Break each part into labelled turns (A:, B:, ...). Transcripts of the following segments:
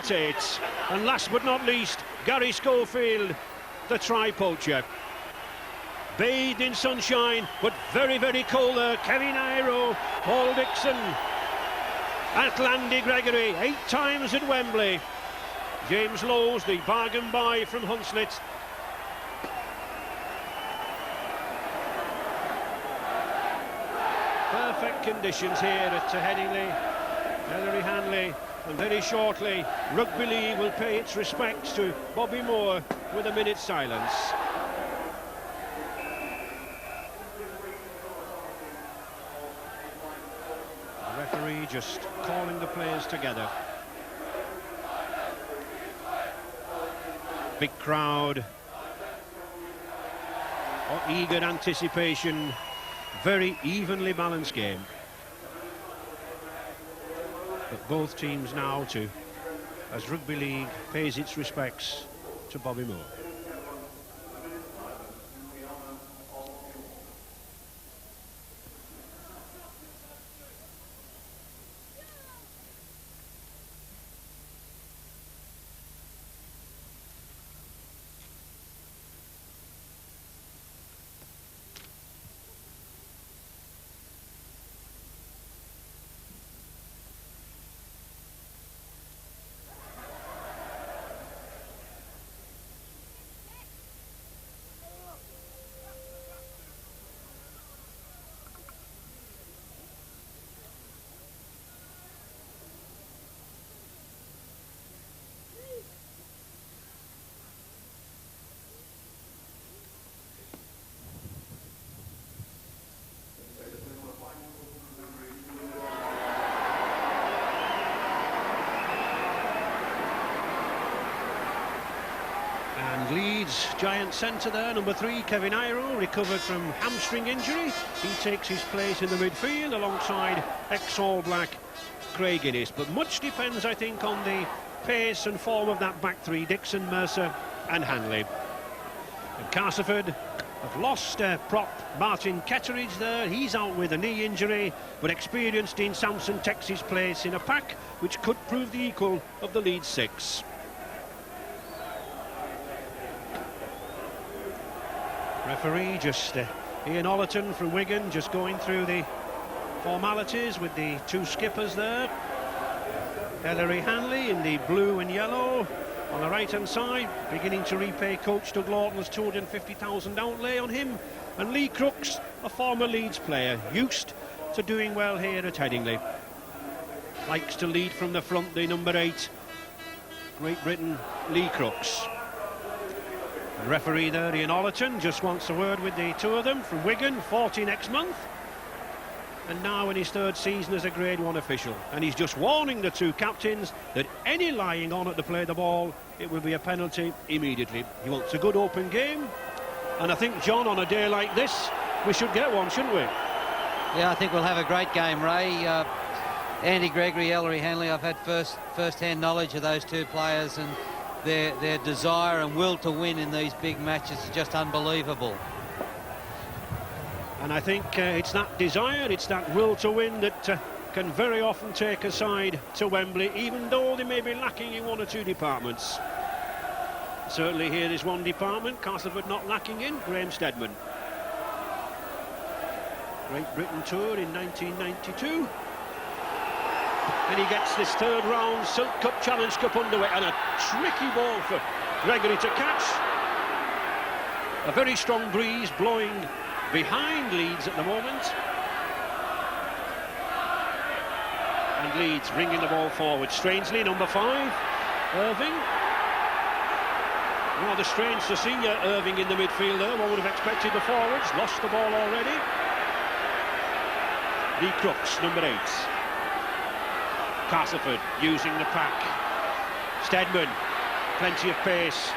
A: not 8. And last but not least, Gary Schofield, the try-poacher. Bathed in sunshine, but very, very cold there. Kevin Iro, Paul Dixon, at Landy Gregory, 8 times at Wembley. James Lowes, the bargain buy from Hunslet. Perfect conditions here at Headingley. Ellery Hanley, and very shortly, Rugby League will pay its respects to Bobby Moore with a minute's silence. The referee just calling the players together. Big crowd, eager anticipation, very evenly balanced game. But both teams now as Rugby League pays its respects to Bobby Moore. Leeds giant centre there, number 3, Kevin Iro, recovered from hamstring injury. He takes his place in the midfield alongside ex-All Black Craig Innes. But much depends, I think, on the pace and form of that back 3, Dixon, Mercer and Hanley. And Castleford have lost prop Martin Ketteridge there. He's out with a knee injury, but experienced Dean Sampson takes his place in a pack which could prove the equal of the Leeds 6. Referee just Ian Ollerton from Wigan, just going through the formalities with the 2 skippers there. Ellery Hanley in the blue and yellow on the right hand side, beginning to repay coach Doug Lawton's £250,000 outlay on him. And Lee Crooks, a former Leeds player, used to doing well here at Headingley. Likes to lead from the front, the number 8, Great Britain, Lee Crooks. The referee there, Ian Ollerton, just wants a word with the 2 of them from Wigan, 40 next month. And now in his 3rd season as a Grade 1 official. And he's just warning the 2 captains that any lying on at the play of the ball, it will be a penalty immediately. He wants a good open game. And I think, John, on a day like this, we should get one, shouldn't we?
B: Yeah, I think we'll have a great game, Ray. Andy Gregory, Ellery Hanley, I've had first-hand knowledge of those 2 players, and their desire and will to win in these big matches is just unbelievable.
A: And I think it's that desire, it's that will to win that can very often take a side to Wembley, even though they may be lacking in 1 or 2 departments. Certainly here is one department Castleford not lacking in, Graham Steadman. Great Britain tour in 1992. And he gets this 3rd round Silk Cup Challenge Cup underway, and a tricky ball for Gregory to catch. A very strong breeze blowing behind Leeds at the moment. And Leeds bringing the ball forward. Strangely, number 5, Irving. Rather strange to see Irving in the midfield there. One would have expected the forwards. Lost the ball already. Lee Crooks, number 8. Castleford using the pack. Steadman, plenty of pace.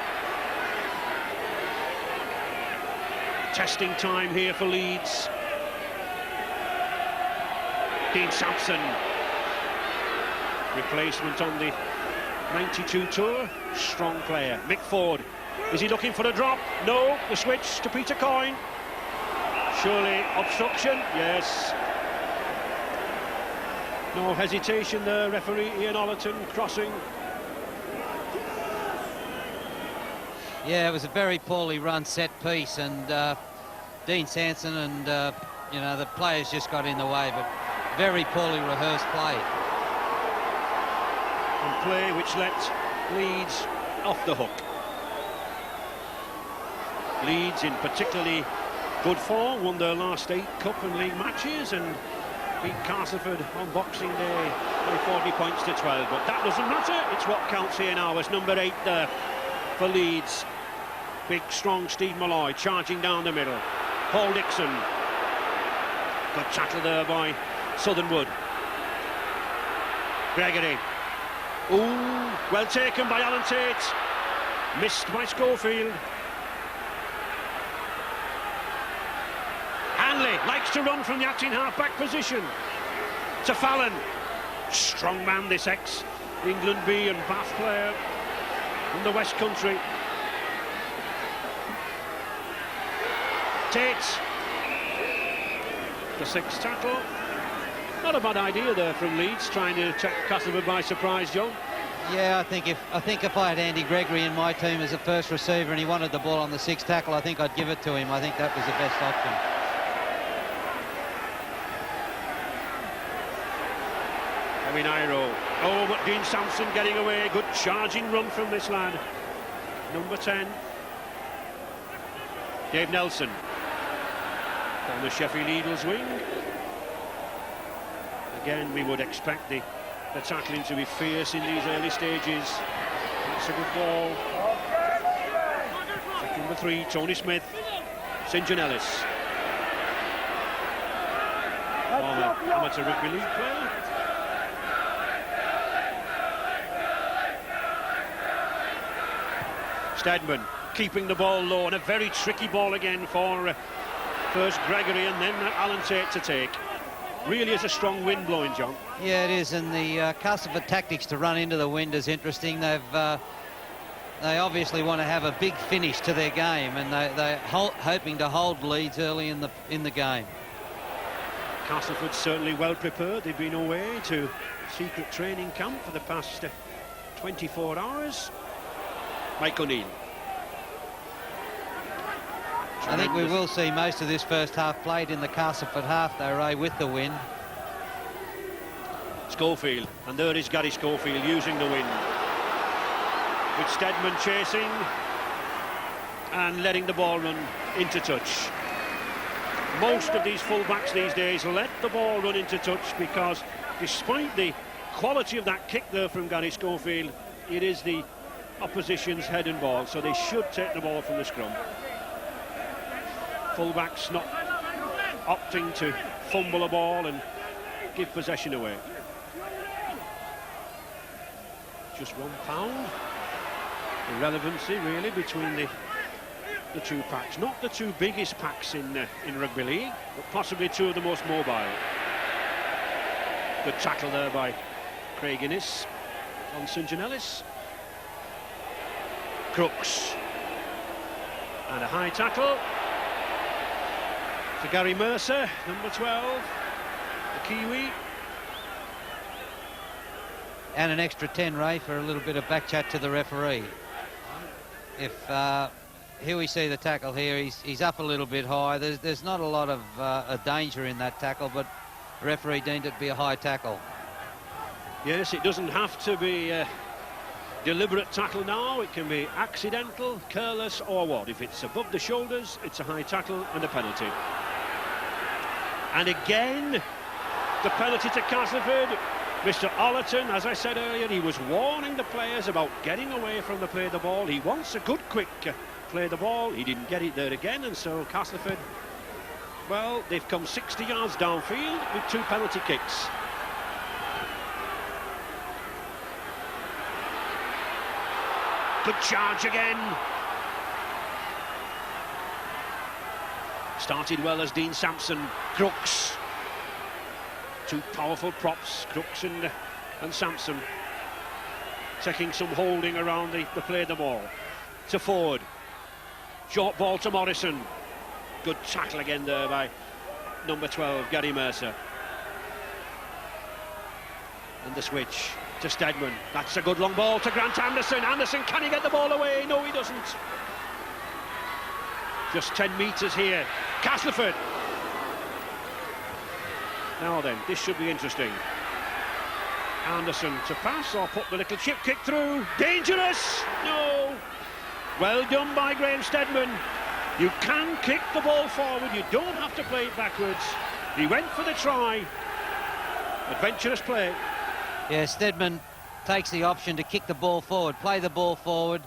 A: Testing time here for Leeds. Dean Sampson, replacement on the 92 tour, strong player. Mick Ford, is he looking for a drop? No, the switch to Peter Coyne. Surely obstruction, yes. No hesitation there, referee Ian Ollerton crossing
B: Yeah, it was a very poorly run set piece, and Dean Sanson and you know, the players just got in the way, but very poorly rehearsed play.
A: And play which let Leeds off the hook. Leeds in particularly good form, won their last 8 cup and league matches and beat Castleford on Boxing Day by 40 points to 12, but that doesn't matter. It's what counts here now. As number 8 there for Leeds. Big, strong Steve Malloy charging down the middle. Paul Dixon. Good tackle there by Southernwood. Gregory. Ooh, well taken by Alan Tate. Missed by Schofield. Hanley likes to run from the acting half-back position. To Fallon. Strong man, this ex-England B and Bath player from the West Country. Tate. The 6th tackle. Not a bad idea there from Leeds, trying to take Castleford by surprise, John.
B: Yeah, I think if I had Andy Gregory in my team as a first receiver and he wanted the ball on the 6th tackle, I think I'd give it to him. I think that was the best option.
A: Nairo. Oh, but Dean Sampson getting away. Good charging run from this lad. Number 10. Dave Nelson. On the Sheffield Eagles wing. Again, we would expect the tackling to be fierce in these early stages. That's a good ball. Check number 3, Tony Smith. St John Ellis. Former amateur rugby league player. Stedman keeping the ball low, and a very tricky ball again for first Gregory and then Alan Tate to take. Really is a strong wind blowing, John. Yeah,
B: it is, and the Castleford tactics to run into the wind is interesting. They obviously want to have a big finish to their game, and they're hoping to hold Leeds early in the game.
A: Castleford certainly well prepared. They've been away to secret training camp for the past 24 hours. Mike O'Neill.
B: I think we will see most of this first half played in the Castleford half, though, Ray, with the wind.
A: Schofield, and there is Gary Schofield using the wind. With Stedman chasing and letting the ball run into touch. Most of these full-backs these days let the ball run into touch because despite the quality of that kick there from Gary Schofield, it is the opposition's head and ball, so they should take the ball from the scrum. Full-backs not opting to fumble a ball and give possession away. Just £1. The relevancy really between the two packs, not the two biggest packs in rugby league, but possibly two of the most mobile. Good tackle there by Craig Innes on St John Ellis. Crooks, and a high tackle to Gary Mercer, number 12, the Kiwi.
B: And an extra 10, Ray, for a little bit of back chat to the referee. If here we see the tackle here, he's up a little bit high. There's not a lot of a danger in that tackle, but the referee deemed it to be a high tackle.
A: Yes, it doesn't have to be deliberate tackle now. It can be accidental, careless, or what. If it's above the shoulders, it's a high tackle and a penalty. And again, the penalty to Castleford. Mr. Ollerton, as I said earlier, he was warning the players about getting away from the play the ball. He wants a good, quick play the ball. He didn't get it there again, and so Castleford, well, they've come 60 yards downfield with 2 penalty kicks. Good charge again. Started well as Dean Sampson. Crooks. 2 powerful props, Crooks and Sampson. Taking some holding around the play the ball. To Ford. Short ball to Morrison. Good tackle again there by number 12, Gary Mercer. And the switch to to Stedman. That's a good long ball to Grant Anderson. Anderson, can he get the ball away? No, he doesn't. Just 10 metres here. Castleford. Now then, this should be interesting. Anderson to pass or put the little chip kick through. Dangerous! No! Well done by Graham Stedman. You can kick the ball forward, you don't have to play it backwards. He went for the try. Adventurous play.
B: Yeah, Stedman takes the option to kick the ball forward, play the ball forward.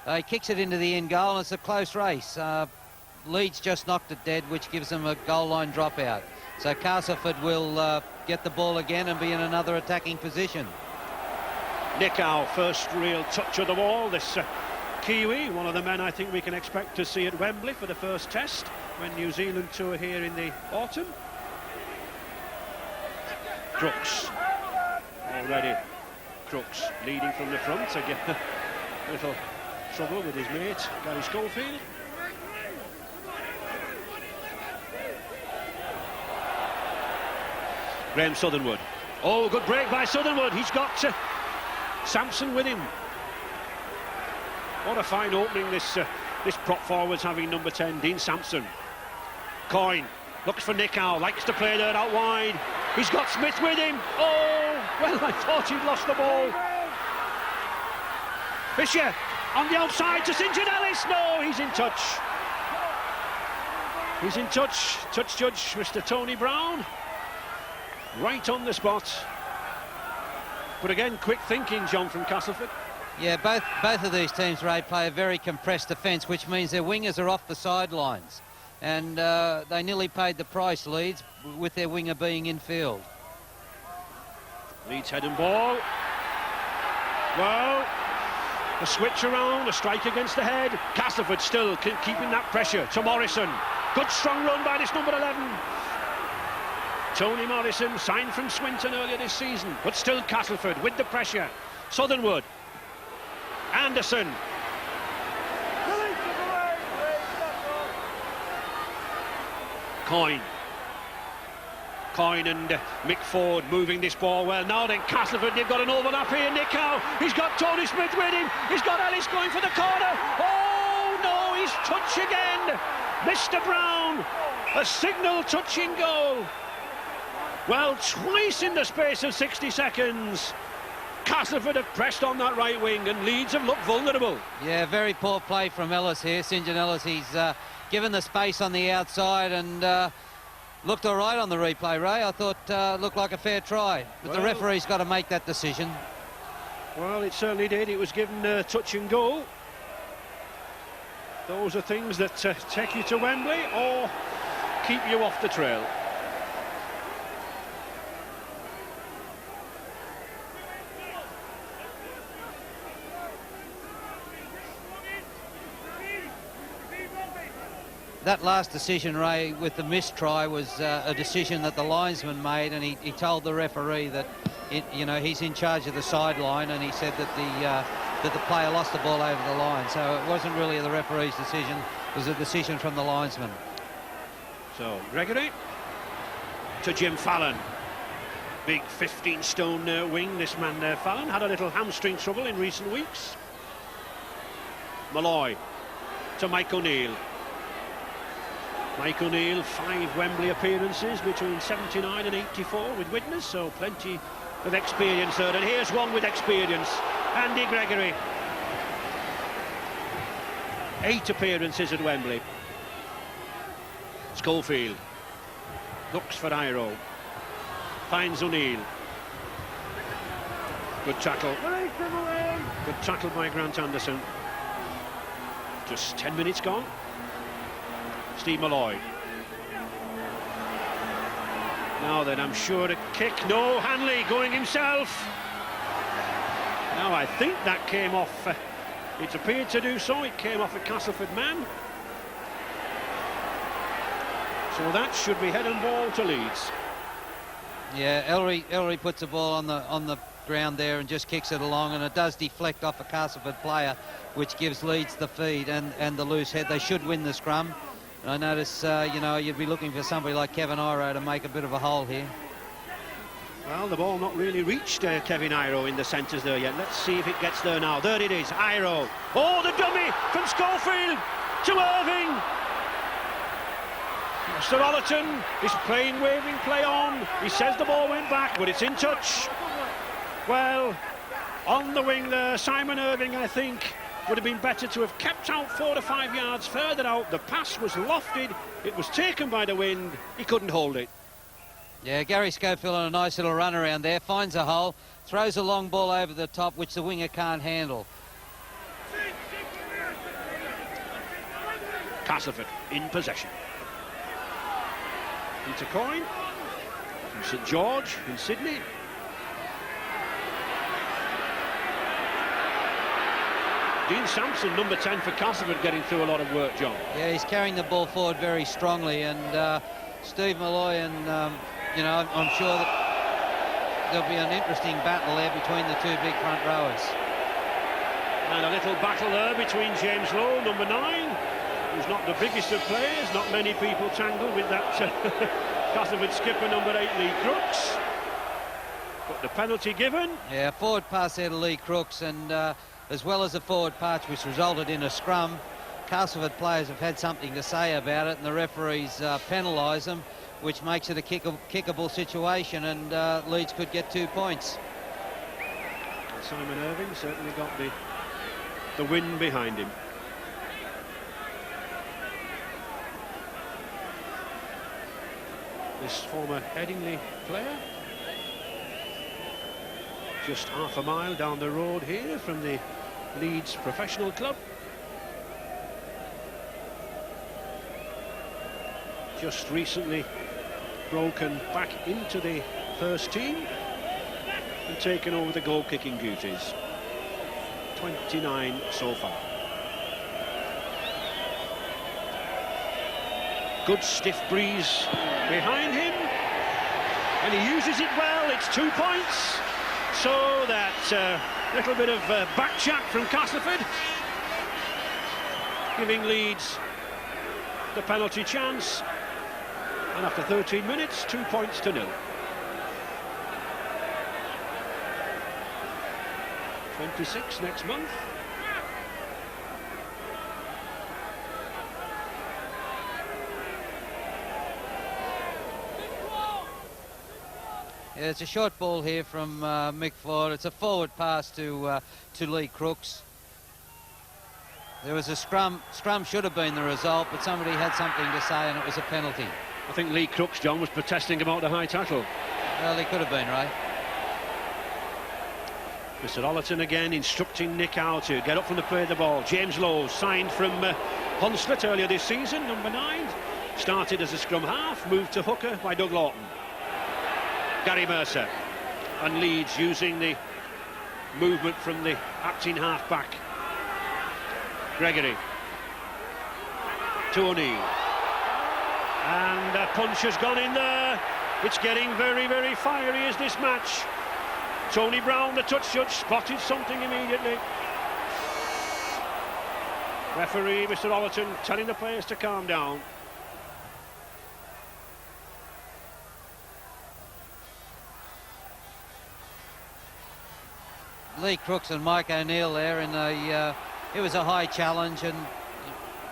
B: He kicks it into the end goal, and it's a close race. Leeds just knocked it dead, which gives them a goal line dropout. So Castleford will get the ball again and be in another attacking position.
A: Nickau, first real touch of the ball. This Kiwi, one of the men I think we can expect to see at Wembley for the first test when New Zealand tour here in the autumn. Crooks. Already Crooks leading from the front. Again, a little trouble with his mate, Gary Schofield. Graham Southernwood. Oh, good break by Southernwood. He's got Sampson with him. What a fine opening this prop forward's having, number 10, Dean Sampson. Coyne looks for Nickau, likes to play there out wide. He's got Smith with him. Oh, well, I thought he'd lost the ball. Fisher on the outside to St. John Ellis. No, he's in touch. He's in touch. Touch judge, Mr. Tony Brown. Right on the spot. But again, quick thinking, John, from Castleford.
B: Yeah, both of these teams, Ray, play a very compressed defence, which means their wingers are off the sidelines. And they nearly paid the price, Leeds, with their winger being in field.
A: Leeds head and ball. Well, a switch around, a strike against the head. Castleford still keeping that pressure to Morrison. Good strong run by this number 11. Tony Morrison, signed from Swinton earlier this season, but still Castleford with the pressure. Southernwood. Anderson. Coyne and Mick Ford moving this ball well. Now then, Castleford, they've got an overlap here. Nickau, he's got Tony Smith with him. He's got Ellis going for the corner. Oh no, he's touch again. Mr. Brown, a signal touching goal. Well, twice in the space of 60 seconds. Castleford have pressed on that right wing and Leeds have looked vulnerable.
B: Yeah, very poor play from Ellis here. St. John Ellis, he's given the space on the outside and looked all right on the replay, Ray. I thought looked like a fair try. But the referee's got to make that decision.
A: Well, it certainly did. It was given a touch and goal. Those are things that take you to Wembley or keep you off the trail.
B: That last decision, Ray, with the missed try was a decision that the linesman made, and he told the referee that he's in charge of the sideline, and he said that the player lost the ball over the line. So it wasn't really the referee's decision; it was a decision from the linesman.
A: So Gregory to Jim Fallon, big 15-stone wing. This man Fallon had a little hamstring trouble in recent weeks. Malloy to Mike O'Neill. Mike O'Neill, 5 Wembley appearances between 79 and 84 with Widnes, so plenty of experience there. And here's one with experience, Andy Gregory. 8 appearances at Wembley. Schofield looks for Iro, finds O'Neill. Good tackle. Good tackle by Grant Anderson. Just 10 minutes gone. Steve Malloy. Now then, I'm sure a kick. No, Hanley going himself. Now I think that came off. It appeared to do so. It came off a Castleford man. So that should be head and ball to Leeds.
B: Yeah, Ellery puts the ball on the ground there and just kicks it along, and it does deflect off a Castleford player, which gives Leeds the feed and the loose head. They should win the scrum. I notice, you'd be looking for somebody like Kevin Iro to make a bit of a hole here.
A: Well, the ball not really reached Kevin Iro in the centres there yet. Let's see if it gets there now. There it is, Iro. Oh, the dummy from Schofield to Irving. Mr. Ollerton is playing waving play on. He says the ball went back, but it's in touch. Well, on the wing there, Simon Irving, I think, would have been better to have kept out 4 to 5 yards further out. The pass was lofted. It was taken by the wind. He couldn't hold it.
B: Yeah, Gary Schofield on a nice little run around there, finds a hole, throws a long ball over the top, which the winger can't handle.
A: Castleford in possession. Peter Coyne from St George in Sydney. Dean Sampson, number 10 for Castleford, getting through a lot of work, John.
B: Yeah, he's carrying the ball forward very strongly, and Steve Malloy and, you know, I'm sure that there'll be an interesting battle there between the two big front rowers.
A: And a little battle there between James Lowe, number 9, who's not the biggest of players. Not many people tangle with that Castleford skipper, number 8, Lee Crooks. But the penalty given.
B: Yeah, forward pass there to Lee Crooks, and as well as a forward pass which resulted in a scrum, Castleford players have had something to say about it, and the referees penalise them, which makes it a kickable situation, and Leeds could get 2 points.
A: And Simon Irving certainly got the win behind him. This former Headingley player, just half a mile down the road here from the Leeds Professional Club. Just recently broken back into the first team and taken over the goal-kicking duties. 29 so far. Good stiff breeze behind him, and he uses it well. It's 2 points. So that little bit of back chat from Castleford, giving Leeds the penalty chance. And after 13 minutes, 2 points to 0. 26 next month.
B: Yeah, it's a short ball here from Mick Ford. It's a forward pass to Lee Crooks. There was a scrum. Scrum should have been the result, but somebody had something to say, and it was a penalty.
A: I think Lee Crooks, John, was protesting about the high tackle.
B: Well, he could have been, right?
A: Mr. Ollerton again instructing Nick Howe to get up from the play of the ball. James Lowe, signed from Hunslet earlier this season, number 9. Started as a scrum half, moved to hooker by Doug Lawton. Gary Mercer, and Leeds using the movement from the acting half-back. Gregory to O'Neill, and a punch has gone in there. It's getting very, very fiery as this match. Tony Brown, the touch judge, spotted something immediately. Referee Mr. Ollerton telling the players to calm down.
B: Lee Crooks and Mike O'Neill there in it was a high challenge, and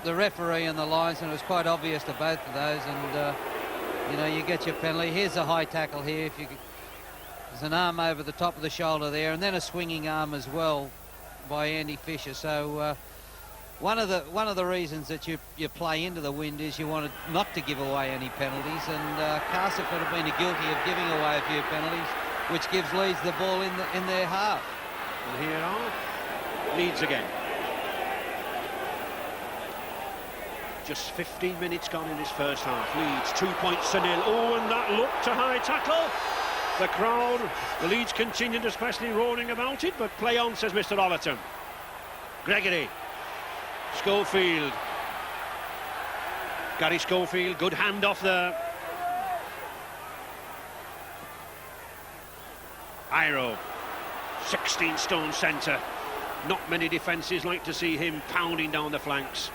B: the referee and the linesman, it was quite obvious to both of those, and you know, you get your penalty. Here's a high tackle here. There's an arm over the top of the shoulder there, and then a swinging arm as well by Andy Fisher. So one of the reasons that you play into the wind is you wanted not to give away any penalties, and Castleford have been guilty of giving away a few penalties, which gives Leeds the ball in their half.
A: And here are Leeds again. Just 15 minutes gone in this first half. Leeds 2 points to 0. Oh, and that looked to high tackle. The crowd, the Leeds continued especially roaring about it, but play on, says Mr. Ollerton. Gregory, Schofield. Gary Schofield, good hand off there. Iro, 16-stone centre. Not many defences like to see him pounding down the flanks.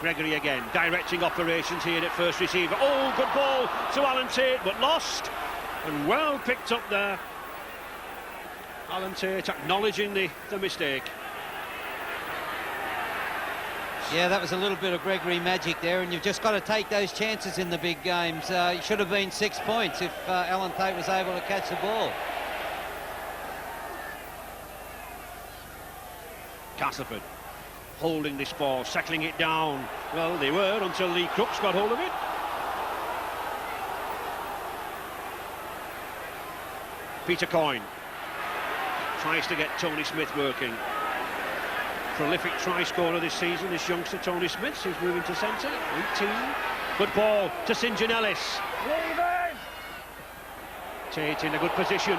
A: Gregory again, directing operations here at first receiver. Oh, good ball to Alan Tate, but lost. And well picked up there. Alan Tate acknowledging the mistake.
B: Yeah, that was a little bit of Gregory magic there, and you've just got to take those chances in the big games. It should have been 6 points if Alan Tate was able to catch the ball.
A: Castleford holding this ball, settling it down. Well, they were until Lee Crooks got hold of it. Peter Coyne tries to get Tony Smith working. Prolific try scorer this season, this youngster Tony Smith, who's moving to centre, 18. Good ball to St John-Ellis. Tate in a good position.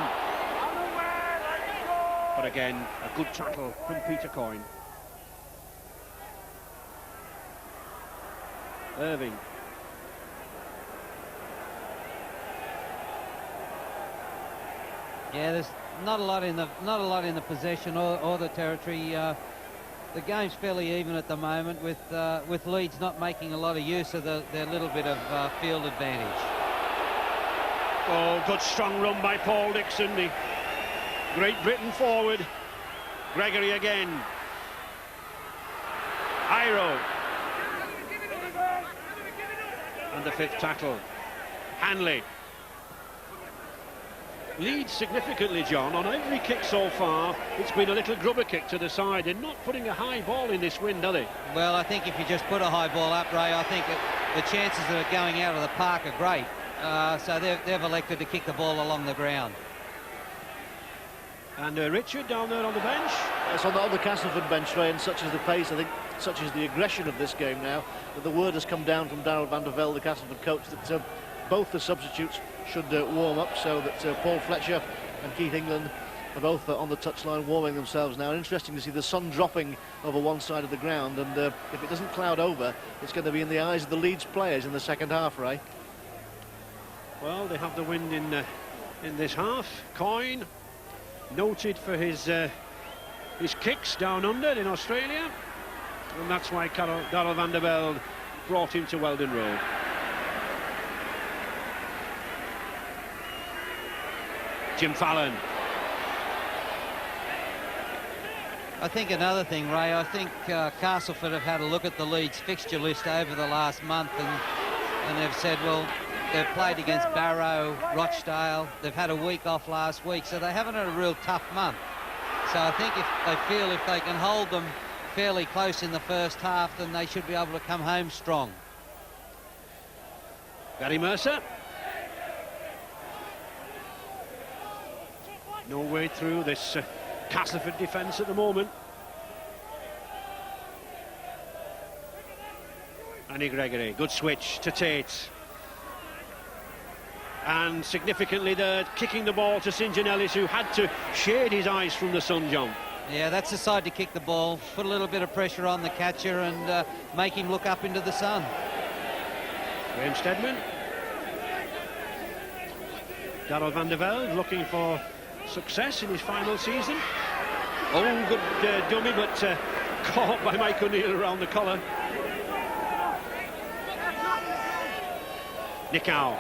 A: But again, a good tackle from Peter Coyne. Irving.
B: Yeah, there's not a lot in the possession or the territory. The game's fairly even at the moment, with Leeds not making a lot of use of their little bit of field advantage.
A: Oh, good strong run by Paul Dixon, the Great Britain forward. Gregory again. Iro. And the fifth tackle. Hanley. Leeds significantly, John, on every kick so far, it's been a little grubber kick to the side. They're not putting a high ball in this wind, are they?
B: Well, I think if you just put a high ball up, Ray, I think the chances of it going out of the park are great. So they've elected to kick the ball along the ground.
A: And Richard down there on the bench.
C: It's on the Castleford bench, Ray, and such is the pace, I think, such is the aggression of this game now, that the word has come down from Darrell van der Velde, the Castleford coach, that both the substitutes should warm up, so that Paul Fletcher and Keith England are both on the touchline warming themselves now. And interesting to see the sun dropping over one side of the ground, and if it doesn't cloud over, it's going to be in the eyes of the Leeds players in the second half, Ray.
A: Well, they have the wind in this half. Coyne, noted for his kicks down under in Australia, and that's why Darrell van der Velde brought him to Weldon Road. Jim Fallon.
B: I think another thing, Ray, I think Castleford have had a look at the Leeds fixture list over the last month, and they've said, well, they've played against Barrow, Rochdale, they've had a week off last week, so they haven't had a real tough month. So I think if they can hold them fairly close in the first half, then they should be able to come home strong.
A: Gary Mercer. No way through this Castleford defence at the moment. Annie Gregory, good switch to Tate. And significantly they're kicking the ball to St John-Ellis, who had to shade his eyes from the sun, John.
B: Yeah, that's the side to kick the ball, put a little bit of pressure on the catcher and make him look up into the sun.
A: Graham Steadman. Darrell van der Velde looking for success in his final season. Oh, good dummy, but caught by Mike O'Neill around the collar. Nick Howe.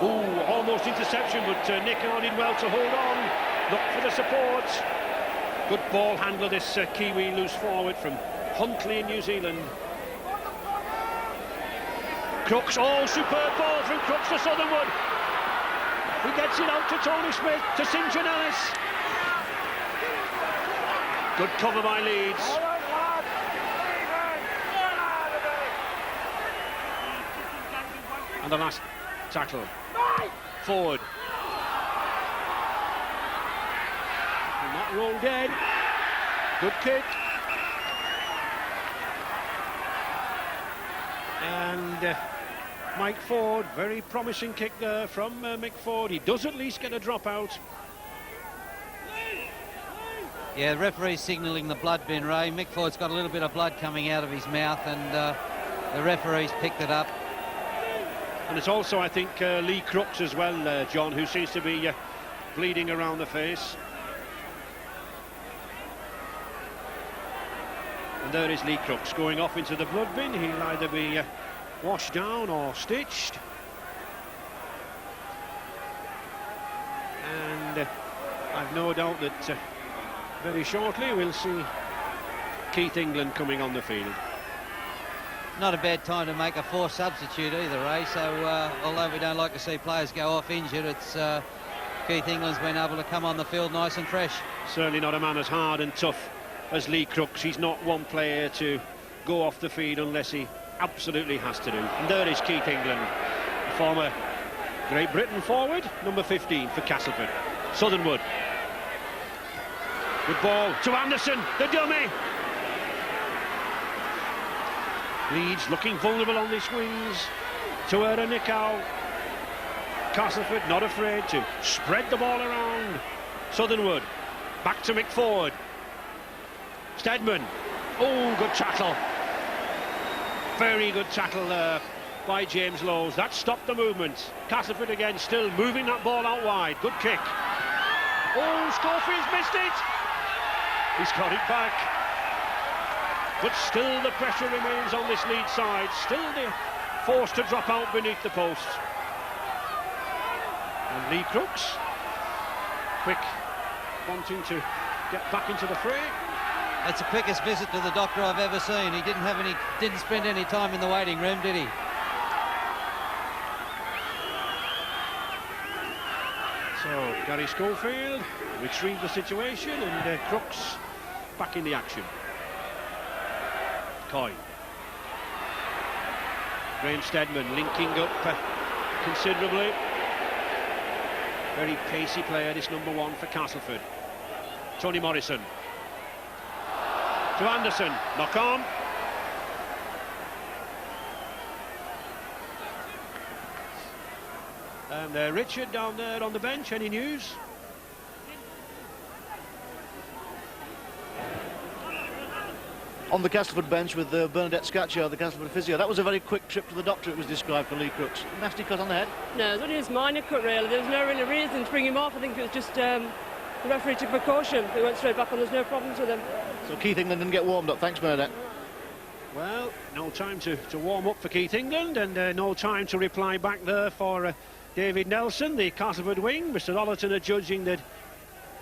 A: Ooh, almost interception, but Nick Howe did well to hold on. Look for the support. Good ball handler, this Kiwi loose forward from Huntley in New Zealand. Crooks, oh, superb ball from Crooks to Southernwood. He gets it out to Tony Smith, to St John-Ellis. Good cover by Leeds. And the last tackle. Forward. And that roll dead. Good kick. And Mike Ford, very promising kick there from Mick Ford. He does at least get a drop out.
B: Yeah, the referee's signalling the blood bin, Ray. Mick Ford's got a little bit of blood coming out of his mouth, and the referee's picked it up.
A: And it's also, I think, Lee Crooks as well, John, who seems to be bleeding around the face. And there is Lee Crooks going off into the blood bin. He'll either be washed down or stitched. I've no doubt that very shortly we'll see Keith England coming on the field.
B: Not a bad time to make a forced substitute either, Ray. So although we don't like to see players go off injured, it's Keith England's been able to come on the field nice and fresh.
A: Certainly not a man as hard and tough as Lee Crooks. He's not one player to go off the field unless he absolutely has to do. And there is Keith England, the former Great Britain forward, number 15 for Castleford. Southernwood. Good ball to Anderson, the dummy. Leeds looking vulnerable on these wings. To Nikau. Castleford not afraid to spread the ball around. Southernwood. Back to McFord. Stedman. Oh, good tackle. Very good tackle there by James Lowes. That stopped the movement. Castleford again still moving that ball out wide. Good kick. Oh, Schofield's missed it. He's got it back. But still the pressure remains on this Leeds side. Still they're forced to drop out beneath the posts. And Lee Crooks, quick, wanting to get back into the fray.
B: That's the quickest visit to the doctor I've ever seen. He didn't spend any time in the waiting room, did he?
A: So Gary Schofield retrieved the situation, and Crooks back in the action. Coyne. Graham Stedman linking up considerably. Very pacey player, this number 1 for Castleford. Tony Morrison. To Anderson, knock on. And Richard down there on the bench, any news?
C: On the Castleford bench with Bernadette Scaccio, the Castleford physio. That was a very quick trip to the doctor, it was described, for Lee Crooks. Nasty cut on the head?
D: No, it was only his minor cut, really. There was no really reason to bring him off. I think it was just the referee took precaution. He went straight back on, there's no problems with him.
C: So Keith England didn't get warmed up. Thanks, Bernadette.
A: Well, no time to warm up for Keith England, and no time to reply back there for David Nelson, the Castleford wing. Mr. Ollerton are judging that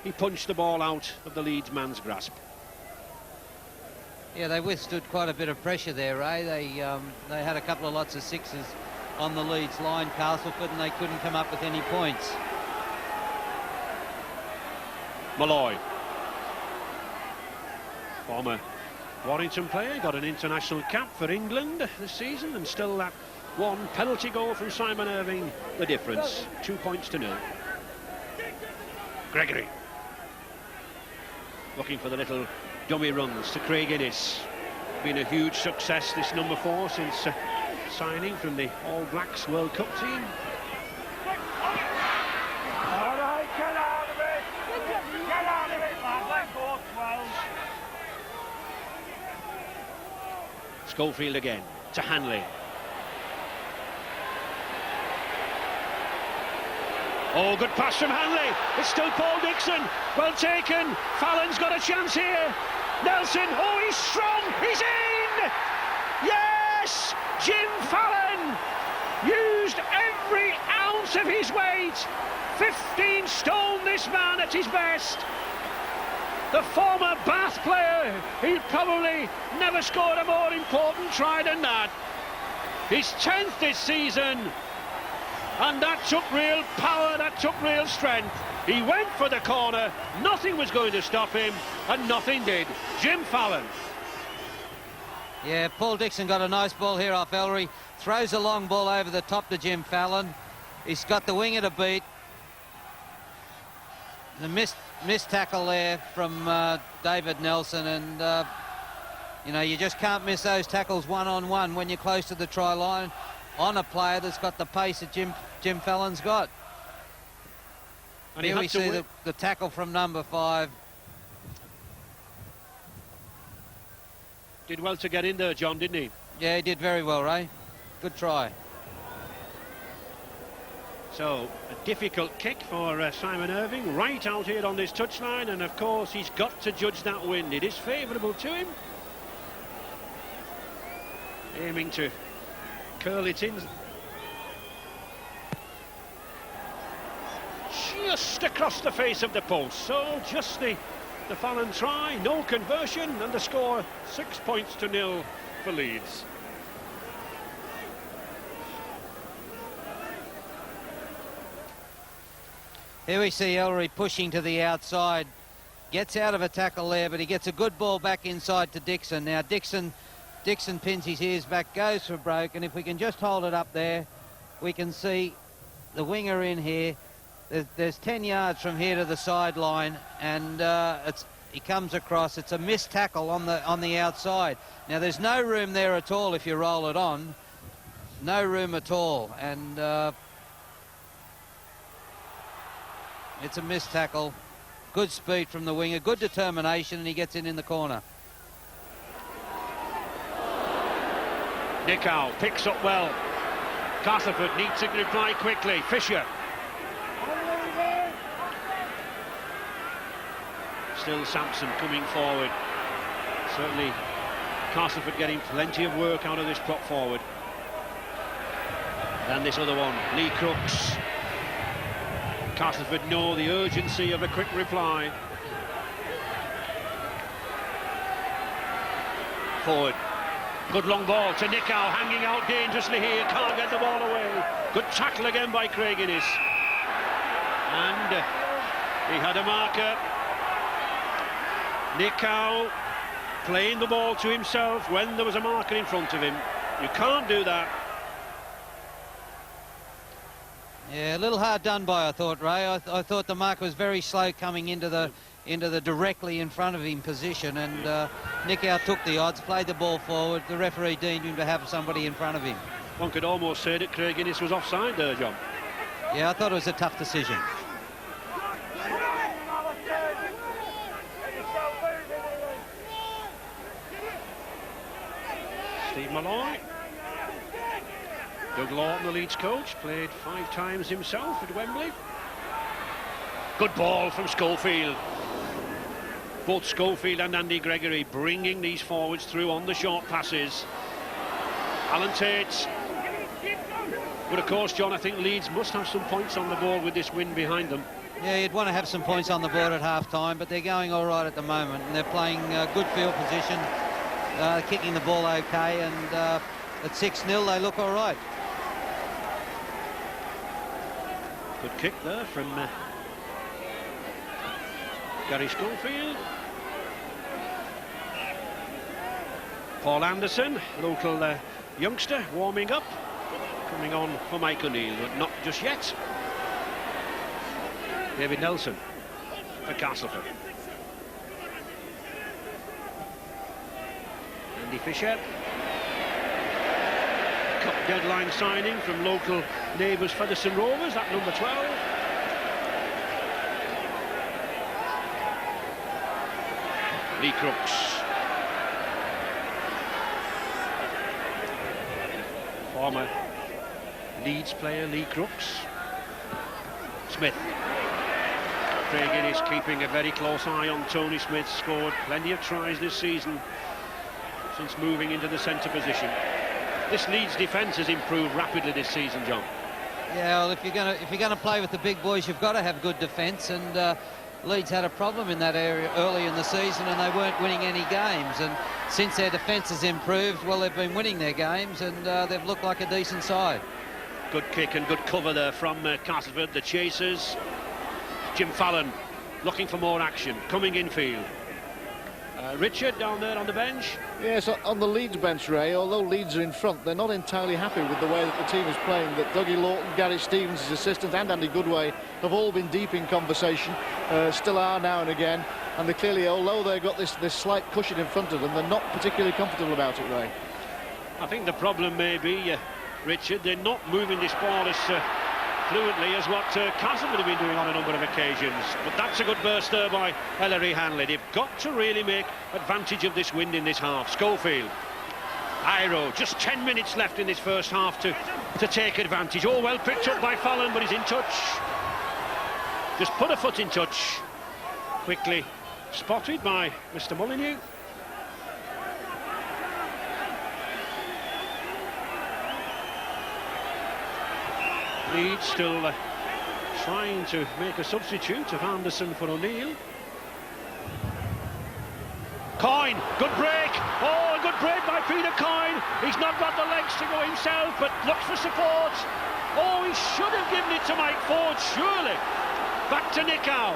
A: he punched the ball out of the Leeds man's grasp.
B: Yeah, they withstood quite a bit of pressure there, Ray. They had a couple of lots of sixes on the Leeds line, Castleford, and they couldn't come up with any points.
A: Malloy. Former Warrington player, got an international cap for England this season, and still that one penalty goal from Simon Irving, the difference. 2 points to 0. Gregory. Looking for the little dummy runs to Craig Innes. Been a huge success, this number 4, since signing from the All Blacks World Cup team.
E: All right, get out of it! Get out of it, lad! Let go, 12.
A: Schofield again to Hanley. Oh, good pass from Hanley. It's still Paul Dixon. Well taken. Fallon's got a chance here. Nelson. Oh, he's strong. He's in. Yes. Jim Fallon used every ounce of his weight. 15 stone, this man at his best. The former Bath player. He probably never scored a more important try than that. His 10th this season. And that took real power, that took real strength. He went for the corner, nothing was going to stop him, and nothing did. Jim Fallon.
B: Yeah, Paul Dixon got a nice ball here off Ellery. Throws a long ball over the top to Jim Fallon. He's got the winger to beat. The missed tackle there from David Nelson, and you know, you just can't miss those tackles one-on-one when you're close to the try line on a player that's got the pace that Jim Fallon's got. And here we see the tackle from number 5.
A: Did well to get in there, John, didn't he?
B: Yeah, he did very well, Ray. Good try.
A: So, a difficult kick for Simon Irving, right out here on this touchline, and of course he's got to judge that wind. It is favourable to him. Aiming to curl it in. just across the face of the post. So just the Fallon try, no conversion, and the score 6 points to 0 for Leeds.
B: Here we see Ellery pushing to the outside. Gets out of a tackle there, but he gets a good ball back inside to Dixon. Now Dixon pins his ears back, goes for broke, and if we can just hold it up there, we can see the winger in here. There's 10 yards from here to the sideline, and he comes across. It's a missed tackle on the outside. Now there's no room there at all if you roll it on. No room at all, and it's a missed tackle. Good speed from the winger, good determination, and he gets in the corner.
A: Nichow picks up well. Castleford needs to reply quickly. Fisher. Still Sampson coming forward. Certainly Castleford getting plenty of work out of this prop forward. And this other one, Lee Crooks. Castleford know the urgency of a quick reply. Forward. Good long ball to Nichow, hanging out dangerously here, can't get the ball away. Good tackle again by Craig Innes. And he had a marker. Nichow playing the ball to himself when there was a marker in front of him. You can't do that.
B: Yeah, a little hard done by, I thought, Ray. I thought the mark was very slow coming into the directly in front of him position, and Nichow took the odds, played the ball forward. The referee deemed him to have somebody in front of him.
A: One could almost say that Craig Innes was offside there, John.
B: Yeah, I thought it was a tough decision.
A: Steve Malloy. Doug Lawton, the Leeds coach, played 5 times himself at Wembley. Good ball from Schofield. Both Schofield and Andy Gregory bringing these forwards through on the short passes. Alan Tate. But of course, John, I think Leeds must have some points on the board with this win behind them.
B: Yeah, you'd want to have some points on the board at half-time, but they're going all right at the moment, and they're playing good field position, kicking the ball okay, and at 6-0 they look all right.
A: Good kick there from Gary Schofield. Paul Anderson, local youngster, warming up, coming on for Mike O'Neill, but not just yet. David Nelson for Castleford. Andy Fisher. Cup deadline signing from local neighbours Featherstone Rovers, at number 12. Lee Crooks. Former Leeds player Lee Crooks. Smith. Craig Innes keeping a very close eye on Tony Smith. Scored plenty of tries this season since moving into the centre position. This Leeds defence has improved rapidly this season, John.
B: Yeah, well, if you're gonna play with the big boys, you've got to have good defence, and Leeds had a problem in that area early in the season, and they weren't winning any games. And since their defence has improved, well, they've been winning their games, and they've looked like a decent side.
A: Good kick and good cover there from Castleford, the chasers. Jim Fallon looking for more action, coming infield. Richard down there on the bench.
C: Yes, on the Leeds bench, Ray, although Leeds are in front, they're not entirely happy with the way that the team is playing. That Dougie Lawton, Gary Stevens, his assistant, and Andy Goodway have all been deep in conversation, still are now and again. And they clearly, although they've got this slight cushion in front of them, they're not particularly comfortable about it, Ray.
A: I think the problem may be, Richard, they're not moving this ball as fluently as what Castleford have been doing on a number of occasions. But that's a good burst there by Ellery Hanley. They've got to really make advantage of this wind in this half. Schofield. Iro, just 10 minutes left in this first half to take advantage. Oh, well picked up by Fallon, but he's in touch. Just put a foot in touch. Quickly spotted by Mr. Molyneux. Leeds still trying to make a substitute of Anderson for O'Neill. Coyne, good break. Oh, a good break by Peter Coyne. He's not got the legs to go himself, but looks for support. Oh, he should have given it to Mike Ford, surely. Back to Nicow.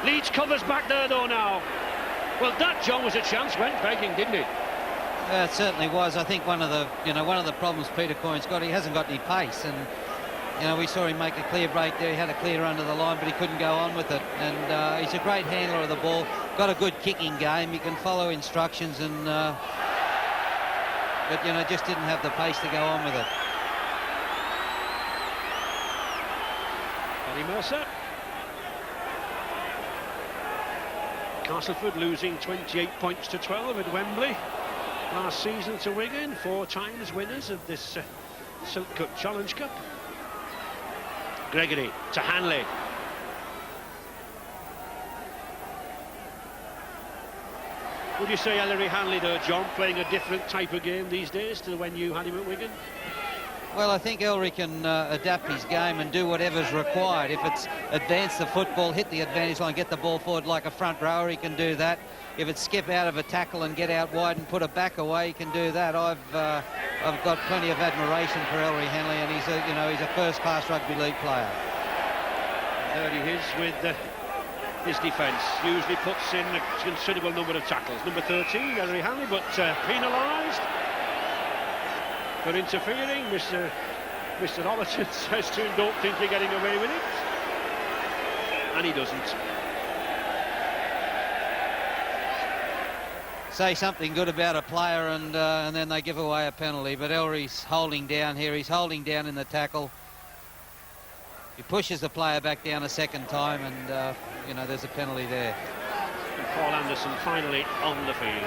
A: Leeds covers back there though now. Well, that, John, was a chance went begging, didn't it?
B: It certainly was. I think one of the problems Peter Coyne's got, he hasn't got any pace, and we saw him make a clear break there. He had a clear under the line, but he couldn't go on with it. And he's a great handler of the ball. Got a good kicking game. He can follow instructions, and but just didn't have the pace to go on with it.
A: Gary Mercer. Castleford losing 28 points to 12 at Wembley last season to Wigan, 4 times winners of this Silk Cut Challenge Cup. Gregory to Hanley. Would you say Ellery Hanley though, John, playing a different type of game these days to when you had him at Wigan?
B: Well, I think Ellery can adapt his game and do whatever's required. If it's advance the football, hit the advantage line, get the ball forward like a front rower, he can do that. If it's skip out of a tackle and get out wide and put it back away, he can do that. I've got plenty of admiration for Ellery Hanley, and he's a first-class rugby league player.
A: There he is with his defence. Usually puts in a considerable number of tackles. Number 13, Ellery Hanley, but penalised for interfering. Mr. Ollerton says to him, don't think you're getting away with it. And he doesn't.
B: Say something good about a player and then they give away a penalty. But Ellery's holding down here. He's holding down in the tackle. He pushes the player back down a second time, and there's a penalty there.
A: And Paul Anderson finally on the field.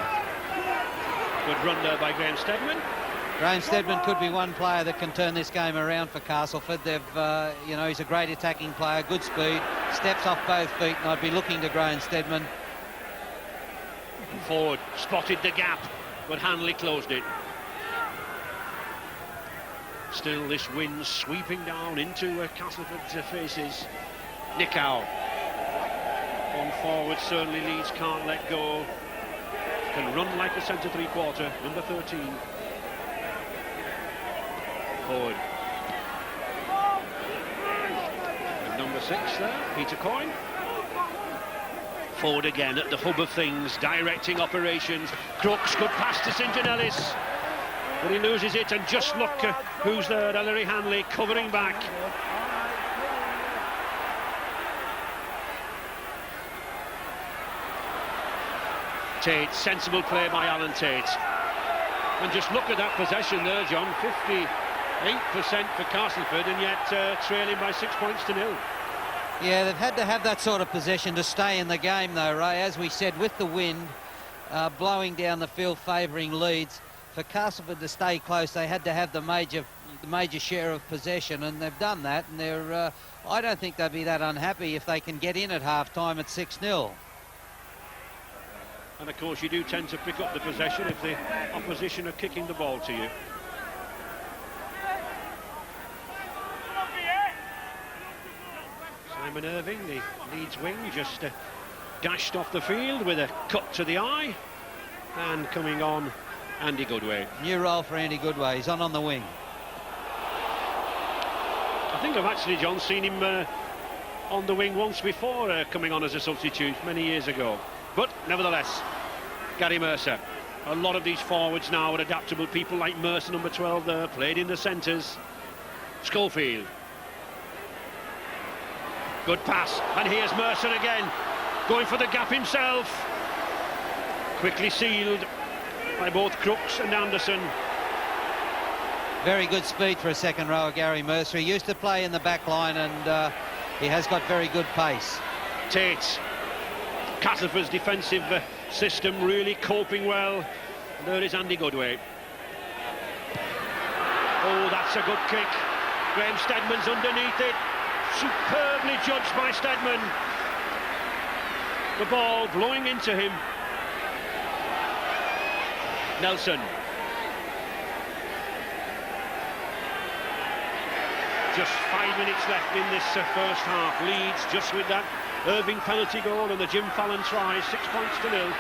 A: Good run there by Graham Steadman.
B: Graham Steadman could be one player that can turn this game around for Castleford. He's a great attacking player, good speed, steps off both feet, and I'd be looking to Graham Steadman.
A: Ford spotted the gap, but Hanley closed it. Still this wind sweeping down into Castleford's faces. Nicow. On forward, certainly Leeds can't let go. Can run like a centre three-quarter, number 13. Forward. And number 6 there, Peter Coyne. Forward again at the hub of things, directing operations. Crooks, good pass to St John Ellis. But he loses it, and just look who's there, Ellery Hanley covering back. Tate, sensible play by Alan Tate. And just look at that possession there, John, 58% for Castleford, and yet trailing by 6 points to 0.
B: Yeah, they've had to have that sort of possession to stay in the game though, Ray. As we said, with the wind blowing down the field favouring Leeds, for Castleford to stay close, they had to have the major share of possession, and they've done that. And they're, I don't think they'll be that unhappy if they can get in at half-time at 6-0.
A: And of course, you do tend to pick up the possession if the opposition are kicking the ball to you. Simon Irving, the Leeds wing, just dashed off the field with a cut to the eye, and coming on, Andy Goodway.
B: New role for Andy Goodway. He's on the wing.
A: I think I've actually, John, seen him on the wing once before, coming on as a substitute many years ago. But nevertheless, Gary Mercer. A lot of these forwards now are adaptable. People like Mercer, number 12 there, played in the centres. Schofield. Good pass, and here's Mercer again, going for the gap himself. Quickly sealed by both Crooks and Anderson.
B: Very good speed for a second rower, Gary Mercer. He used to play in the back line, and he has got very good pace.
A: Tate. Castleford's defensive system really coping well. And there is Andy Goodway. Oh, that's a good kick. Graham Steadman's underneath it. Superbly judged by Steadman. The ball blowing into him. Nelson. just 5 minutes left in this first half. Leeds just with that Irving penalty goal and the Jim Fallon try, 6 points to 0.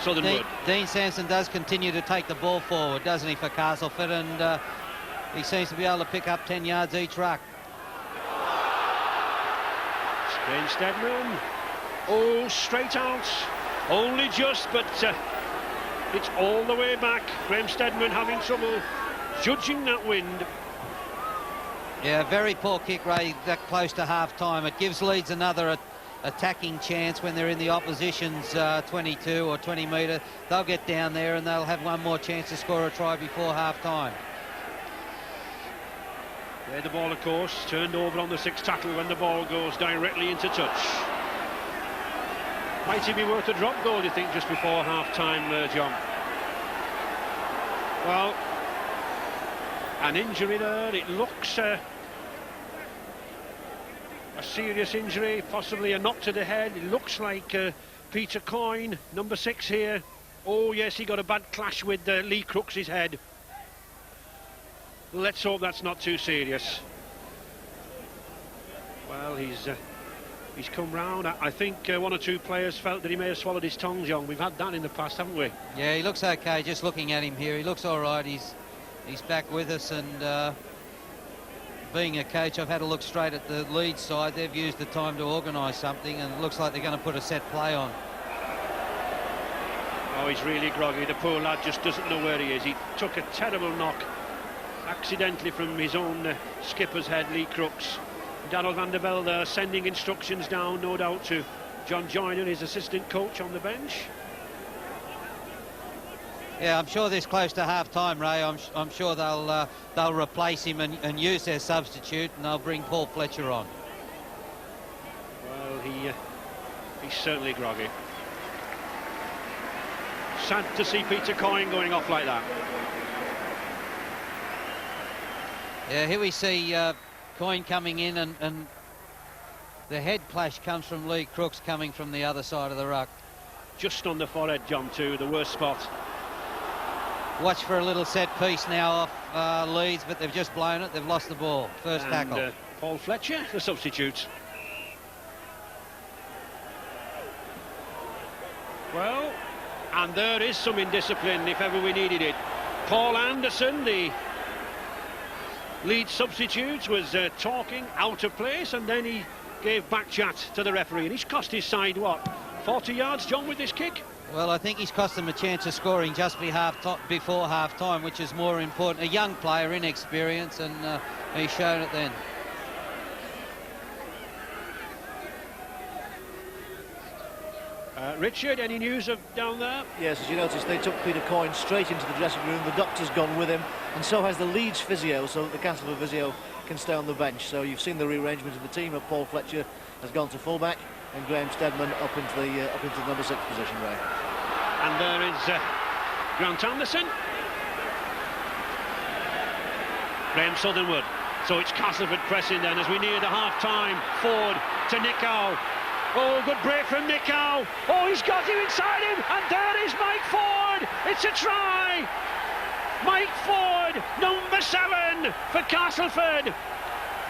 A: Southernwood.
B: Dean Sampson does continue to take the ball forward, doesn't he, for Castleford, and he seems to be able to pick up 10 yards each ruck.
A: Graham Steadman. Oh, straight out. Only just, but it's all the way back. Graham Steadman having trouble judging that wind.
B: Yeah, very poor kick, Ray, that close to half-time. It gives Leeds another attacking chance when they're in the opposition's 22 or 20 metre. They'll get down there and they'll have one more chance to score a try before half-time.
A: There the ball, of course, turned over on the 6th tackle when the ball goes directly into touch. Might it be worth a drop goal, do you think, just before half-time, John? Well, an injury there. It looks a serious injury, possibly a knock to the head. It looks like Peter Coyne, number 6 here. Oh, yes, he got a bad clash with Lee Crooks' head. Let's hope that's not too serious. Well, he's come round. I think one or two players felt that he may have swallowed his tongue, John. We've had that in the past, haven't we?
B: Yeah, he looks okay. Just looking at him here, he looks all right. He's back with us, and being a coach, I've had a look straight at the Leeds side. They've used the time to organise something, and it looks like they're going to put a set play on.
A: Oh, he's really groggy. The poor lad just doesn't know where he is. He took a terrible knock accidentally from his own skipper's head, Lee Crooks. Darrell van der Velde there sending instructions down, no doubt, to John Joyner, his assistant coach on the bench.
B: Yeah, I'm sure this close to half-time, Ray. I'm sure they'll replace him and use their substitute, and they'll bring Paul Fletcher on.
A: Well, he's certainly groggy. Sad to see Peter Coyne going off like that.
B: Yeah, here we see Coyne coming in, and the head clash comes from Lee Crooks coming from the other side of the ruck.
A: Just on the forehead, John, too, the worst spot.
B: Watch for a little set piece now off Leeds, but they've just blown it. They've lost the ball. First tackle.
A: Paul Fletcher, the substitute. Well, and there is some indiscipline if ever we needed it. Paul Anderson, the Leeds substitute, was talking out of place, and then he gave back chat to the referee, and he's cost his side, what, 40 yards, John, with this kick?
B: Well, I think he's cost them a chance of scoring just before half-time, which is more important. A young player, inexperienced, and he's shown it then.
A: Richard, any news of down there?
C: Yes, as you noticed, they took Peter Coyne straight into the dressing room. The doctor's gone with him, and so has the Leeds physio, so that the Castleford physio can stay on the bench. So you've seen the rearrangement of the team. Paul Fletcher has gone to fullback, and Graham Steadman up into the number 6 position, Ray.
A: And there is Grant Anderson. Graham Southernwood. So it's Castleford pressing then as we near the half-time. Ford to Nick Howe. Oh, good break from Nick Howe. Oh, he's got him inside him, and there is Mike Ford. It's a try. Mike Ford, number 7 for Castleford.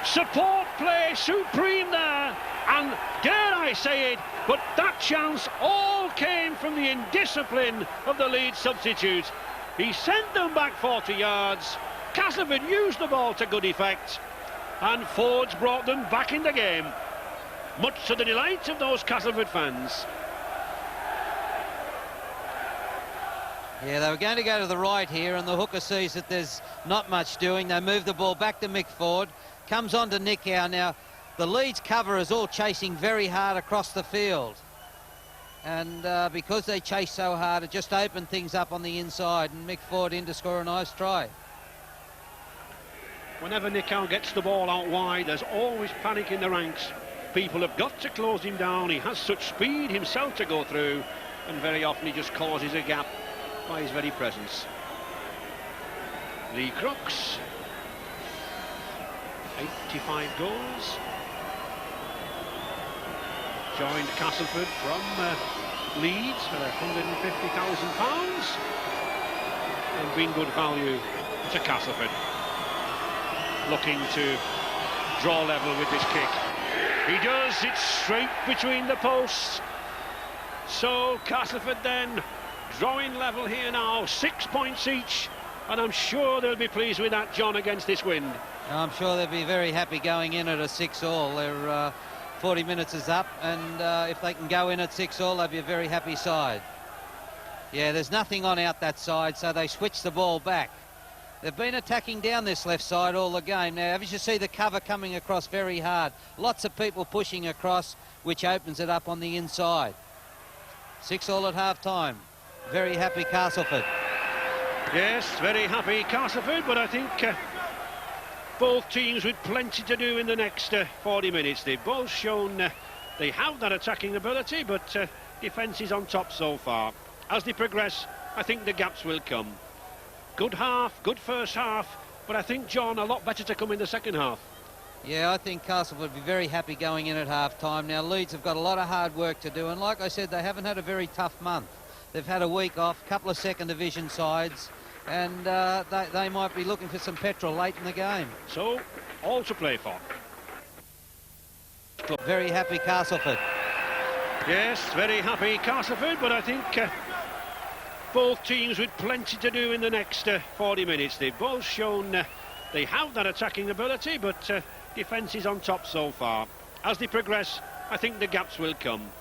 A: Support play supreme there, and dare I say it, but that chance all came from the indiscipline of the Leeds substitute. He sent them back 40 yards. Castleford used the ball to good effect, and Ford's brought them back in the game, much to the delight of those Castleford fans.
B: Yeah, they were going to go to the right here, and the hooker sees that there's not much doing. They move the ball back to Mick Ford. Comes on to Nick Howe. Now, the Leeds cover is all chasing very hard across the field. And because they chase so hard, it just opened things up on the inside, and Mick Ford in to score a nice try.
A: Whenever Nick Howe gets the ball out wide, there's always panic in the ranks. People have got to close him down. He has such speed himself to go through, and very often he just causes a gap by his very presence. Lee Crooks, 85 goals. Joined Castleford from Leeds for £150,000. and been good value to Castleford. Looking to draw level with this kick. He does, it's straight between the posts. So Castleford then drawing level here now, 6 points each, and I'm sure they'll be pleased with that, John, against this wind.
B: I'm sure they'll be very happy going in at a 6-all. Their 40 minutes is up, and if they can go in at 6-all, they'll be a very happy side. Yeah, there's nothing on out that side, so they switch the ball back. They've been attacking down this left side all the game. Now, as you see, the cover coming across very hard. Lots of people pushing across, which opens it up on the inside. 6-all at half-time. Very happy Castleford.
A: Yes, very happy Castleford, but I think both teams with plenty to do in the next 40 minutes. They've both shown they have that attacking ability, but defence is on top so far. As they progress, I think the gaps will come. Good half, good first half, but I think, John, a lot better to come in the second half.
B: Yeah, I think Castleford would be very happy going in at half-time. Now, Leeds have got a lot of hard work to do, and like I said, they haven't had a very tough month. They've had a week off, a couple of second division sides, and they might be looking for some petrol late in the game.
A: So, all to play for.
B: Very happy Castleford.
A: Yes, very happy Castleford, but I think both teams with plenty to do in the next 40 minutes. They've both shown they have that attacking ability, but defence is on top so far. As they progress, I think the gaps will come.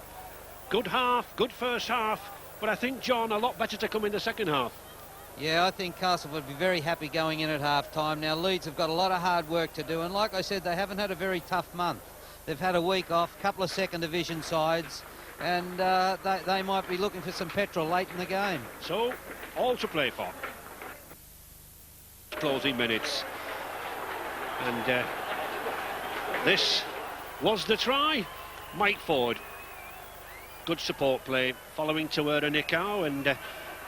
A: Good half, good first half, but I think, John, a lot better to come in the second half.
B: Yeah, I think Castleford would be very happy going in at half-time. Now, Leeds have got a lot of hard work to do, and like I said, they haven't had a very tough month. They've had a week off, a couple of second division sides, and they might be looking for some petrol late in the game.
A: So, all to play for. Closing minutes. And this was the try. Mike Ford. Good support play following Tawera Nikau, and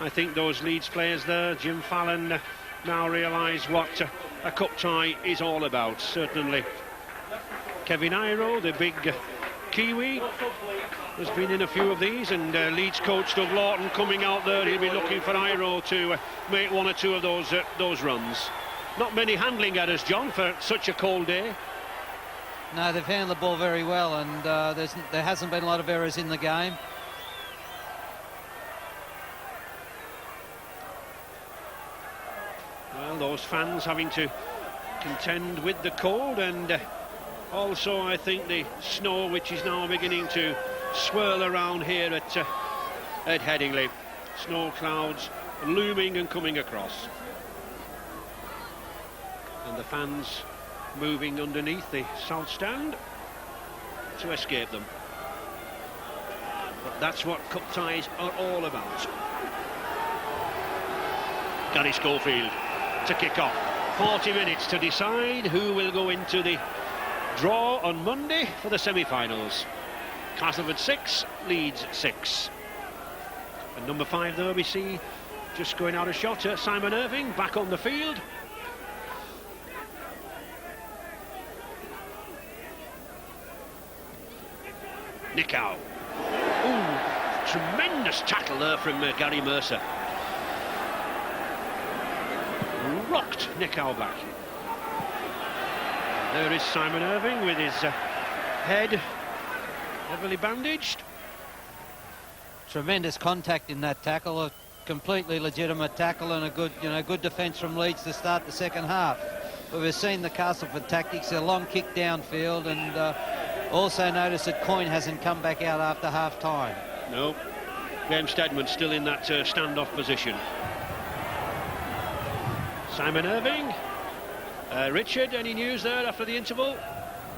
A: I think those Leeds players there, Jim Fallon, now realise what a cup tie is all about. Certainly Kevin Iro, the big Kiwi, has been in a few of these, and Leeds coach Doug Lawton coming out there. He'll be looking for Iro to make one or two of those runs. Not many handling errors, John, for such a cold day.
B: No, they've handled the ball very well, and there hasn't been a lot of errors in the game.
A: Well, those fans having to contend with the cold, and also I think the snow, which is now beginning to swirl around here at Headingley. Snow clouds looming and coming across, and the fans moving underneath the south stand to escape them. But that's what cup ties are all about. Gary Schofield to kick off. 40 minutes to decide who will go into the draw on Monday for the semi-finals. Castleford 6, Leeds 6. And number 5 there we see just going out of shot, Simon Irving back on the field. Nikau. Ooh, tremendous tackle there from Gary Mercer. Rocked Nikau back. There is Simon Irving with his head heavily bandaged.
B: Tremendous contact in that tackle, a completely legitimate tackle, and a good defence from Leeds to start the second half. But we've seen the Castleford tactics, a long kick downfield, and also notice that Coyne hasn't come back out after half-time.
A: No, Graham Steadman still in that standoff position. Simon Irving. Richard, any news there after the interval?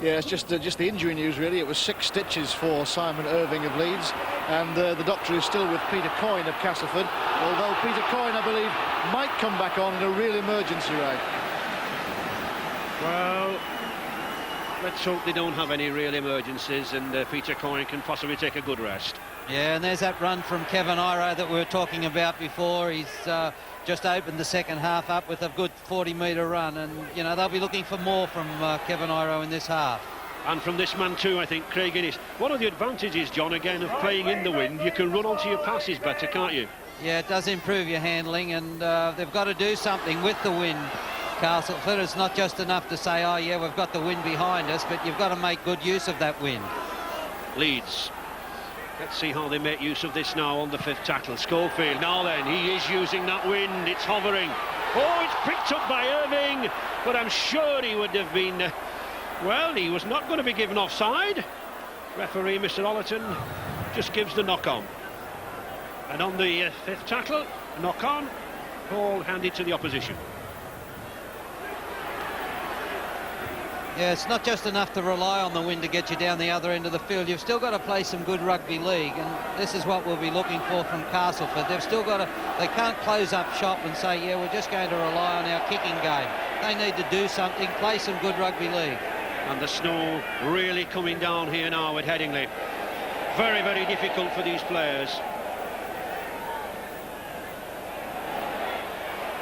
C: Yeah, it's just the injury news, really. It was 6 stitches for Simon Irving of Leeds, and the doctor is still with Peter Coyne of Castleford, although Peter Coyne, I believe, might come back on in a real emergency, right?
A: Well, let's hope they don't have any real emergencies, and Peter Coyne can possibly take a good rest.
B: Yeah, and there's that run from Kevin Iro that we were talking about before. He's just opened the second half up with a good 40-metre run, and they'll be looking for more from Kevin Iro in this half.
A: And from this man too, I think, Craig Innes. One of the advantages, John, again, of playing in the wind, you can run onto your passes better, can't you?
B: Yeah, it does improve your handling, and they've got to do something with the wind, Castleford. It's not just enough to say, oh yeah, we've got the wind behind us, but you've got to make good use of that wind.
A: Leeds. Let's see how they make use of this now on the 5th tackle. Schofield, now then, he is using that wind. It's hovering. Oh, it's picked up by Irving, but I'm sure he would have been... well, he was not going to be given offside. Referee, Mr. Ollerton, just gives the knock-on. And on the 5th tackle, knock-on, ball handed to the opposition.
B: Yeah, it's not just enough to rely on the wind to get you down the other end of the field. You've still got to play some good rugby league, and this is what we'll be looking for from Castleford. They've still got to... they can't close up shop and say, yeah, we're just going to rely on our kicking game. They need to do something, play some good rugby league.
A: And the snow really coming down here now at Headingley. Very, very difficult for these players.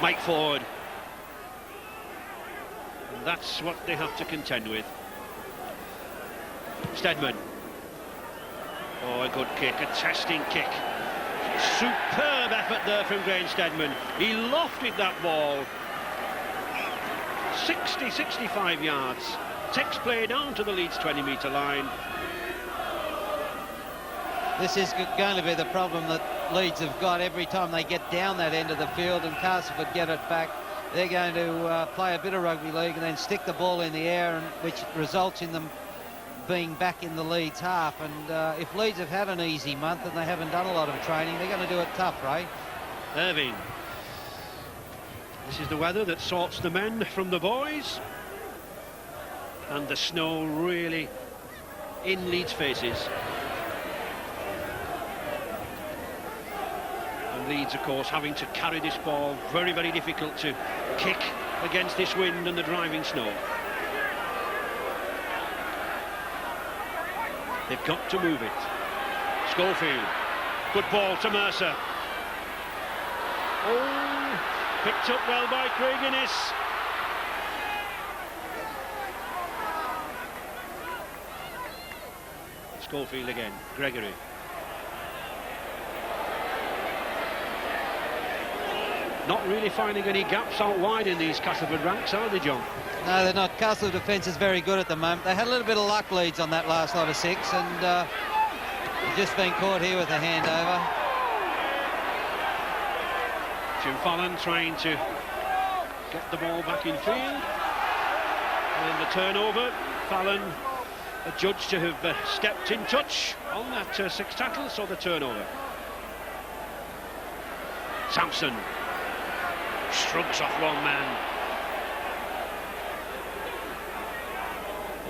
A: Mike Ford. And that's what they have to contend with. Steadman. Oh, a good kick, a testing kick. Superb effort there from Graham Steadman. He lofted that ball. 60, 65 yards. Takes play down to the Leeds 20-metre line.
B: This is going to be the problem that Leeds have got every time they get down that end of the field and Castleford get it back. They're going to play a bit of rugby league and then stick the ball in the air, and which results in them being back in the Leeds half. And if Leeds have had an easy month and they haven't done a lot of training, they're going to do it tough, Ray.
A: Irving. This is the weather that sorts the men from the boys. And the snow really in Leeds' faces. And Leeds, of course, having to carry this ball. Very, very difficult to kick against this wind and the driving snow. They've got to move it. Schofield. Good ball to Mercer. Oh, picked up well by Craig Innes. Schofield again. Gregory. Not really finding any gaps out wide in these Castleford ranks, are they, John?
B: No, they're not. Castleford defence is very good at the moment. They had a little bit of luck, Leeds, on that last lot of 6, and they've just been caught here with a handover.
A: Jim Fallon trying to get the ball back in field. And the turnover. Fallon adjudged to have stepped in touch on that 6th tackle, so the turnover. Sampson shrugs off one man.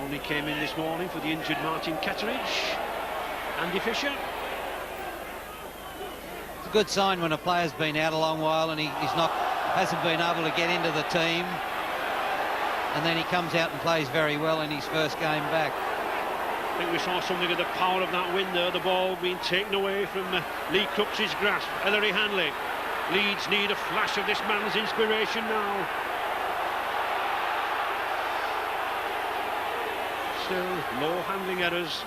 A: Only came in this morning for the injured Martin Ketteridge. Andy Fisher.
B: It's a good sign when a player's been out a long while and hasn't been able to get into the team, and then he comes out and plays very well in his first game back.
A: I think we saw something of the power of that wind there, the ball being taken away from Lee Crooks's grasp. Ellery Hanley. Leeds need a flash of this man's inspiration now. Still low handling errors.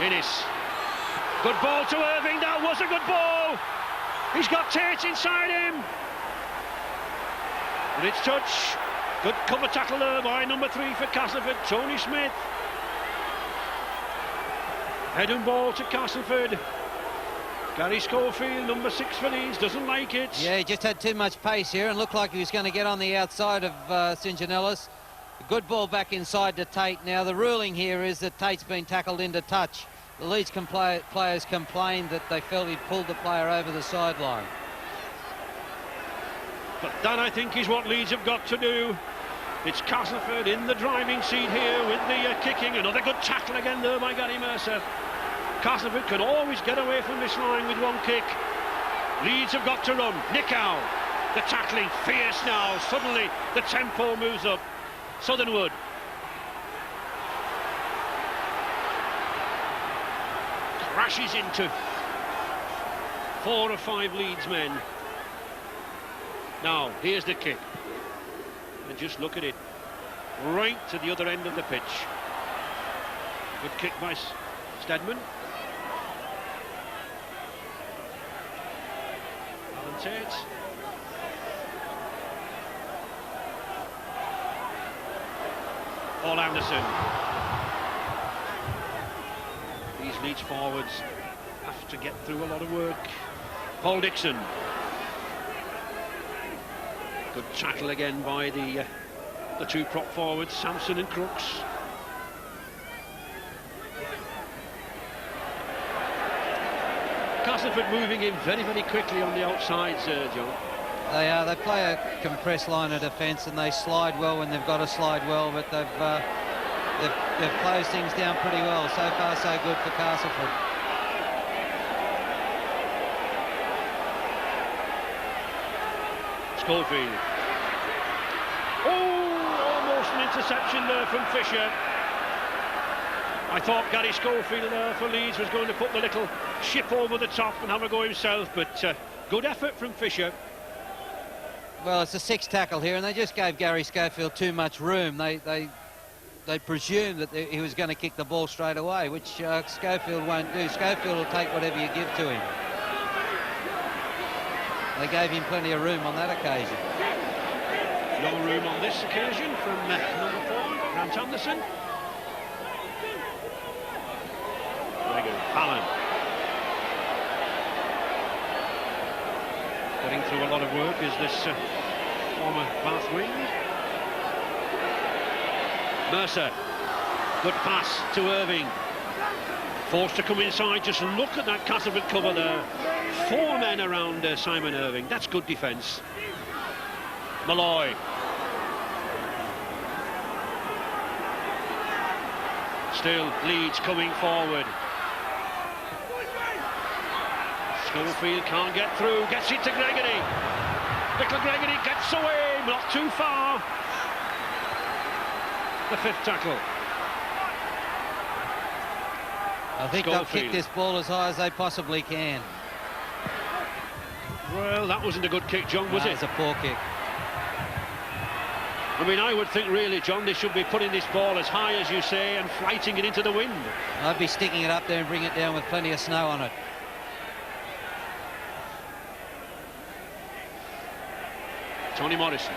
A: Innes. Good ball to Irving. That was a good ball. He's got Tate inside him. And it's touch. Good cover tackle there by number 3 for Castleford, Tony Smith. Head and ball to Castleford. Gary Schofield, number 6 for Leeds, doesn't like it.
B: Yeah, he just had too much pace here and looked like he was going to get on the outside of St Janellis. Good ball back inside to Tate. Now the ruling here is that Tate's been tackled into touch. The Leeds players complained that they felt he'd pulled the player over the sideline.
A: But that, I think, is what Leeds have got to do. It's Castleford in the driving seat here with the kicking. Another good tackle again there by Gary Mercer. Castleford can always get away from this line with one kick. Leeds have got to run. Nickow, the tackling, fierce now. Suddenly the tempo moves up. Southernwood. Crashes into 4 or 5 Leeds men. Now, here's the kick. And just look at it. right to the other end of the pitch. Good kick by Stedman. Alan Tate. Paul Anderson. These Leeds forwards have to get through a lot of work. Paul Dixon. Good tackle again by the two prop forwards, Sampson and Crooks. Castleford moving in very, very quickly on the outsides, John.
B: They play a compressed line of defence and they slide well when they've got to slide well, but they've closed things down pretty well. So far, so good for Castleford.
A: Schofield. Oh, almost an interception there from Fisher. I thought Gary Schofield there for Leeds was going to put the little ship over the top and have a go himself, but good effort from Fisher.
B: Well, it's a sixth tackle here, and they just gave Gary Schofield too much room. They presumed that he was going to kick the ball straight away, which Schofield won't do. Schofield will take whatever you give to him. They gave him plenty of room on that occasion.
A: No room on this occasion from number 4, Grant Anderson. Very good. Allen. Getting through a lot of work is this former Bath wing. Mercer. Good pass to Irving. Forced to come inside. Just look at that Castleford cover there. 4 men around Simon Irving. That's good defence. Malloy. Still Leeds coming forward. Schofield can't get through, gets it to Gregory. Little Gregory gets away, not too far. The 5th tackle.
B: I think they'll kick this ball as high as they possibly can.
A: Well, that wasn't a good kick, John, was it?
B: It's a poor kick.
A: I mean, I would think really, John, they should be putting this ball as high as you say and flighting it into the wind.
B: I'd be sticking it up there and bring it down with plenty of snow on it.
A: Tony Morrison.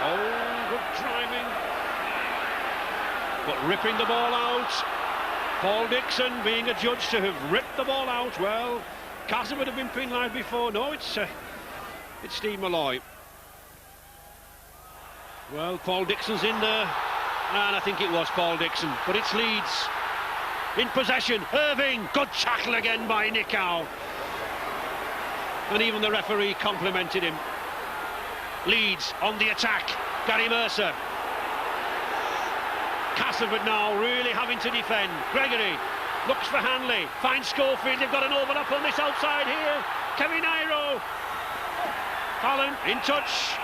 A: Oh, good driving. But ripping the ball out. Paul Dixon being adjudged to have ripped the ball out. Well, Castle would have been penalised before. No, it's Steve Malloy. Well, Paul Dixon's in there, and I think it was Paul Dixon, but it's Leeds in possession. Irving, good tackle again by Nick Howe. And even the referee complimented him. Leeds on the attack, Gary Mercer. Castleford now really having to defend. Gregory looks for Hanley, finds Schofield, they've got an overlap on this outside here. Kevin Iro. Allen in touch.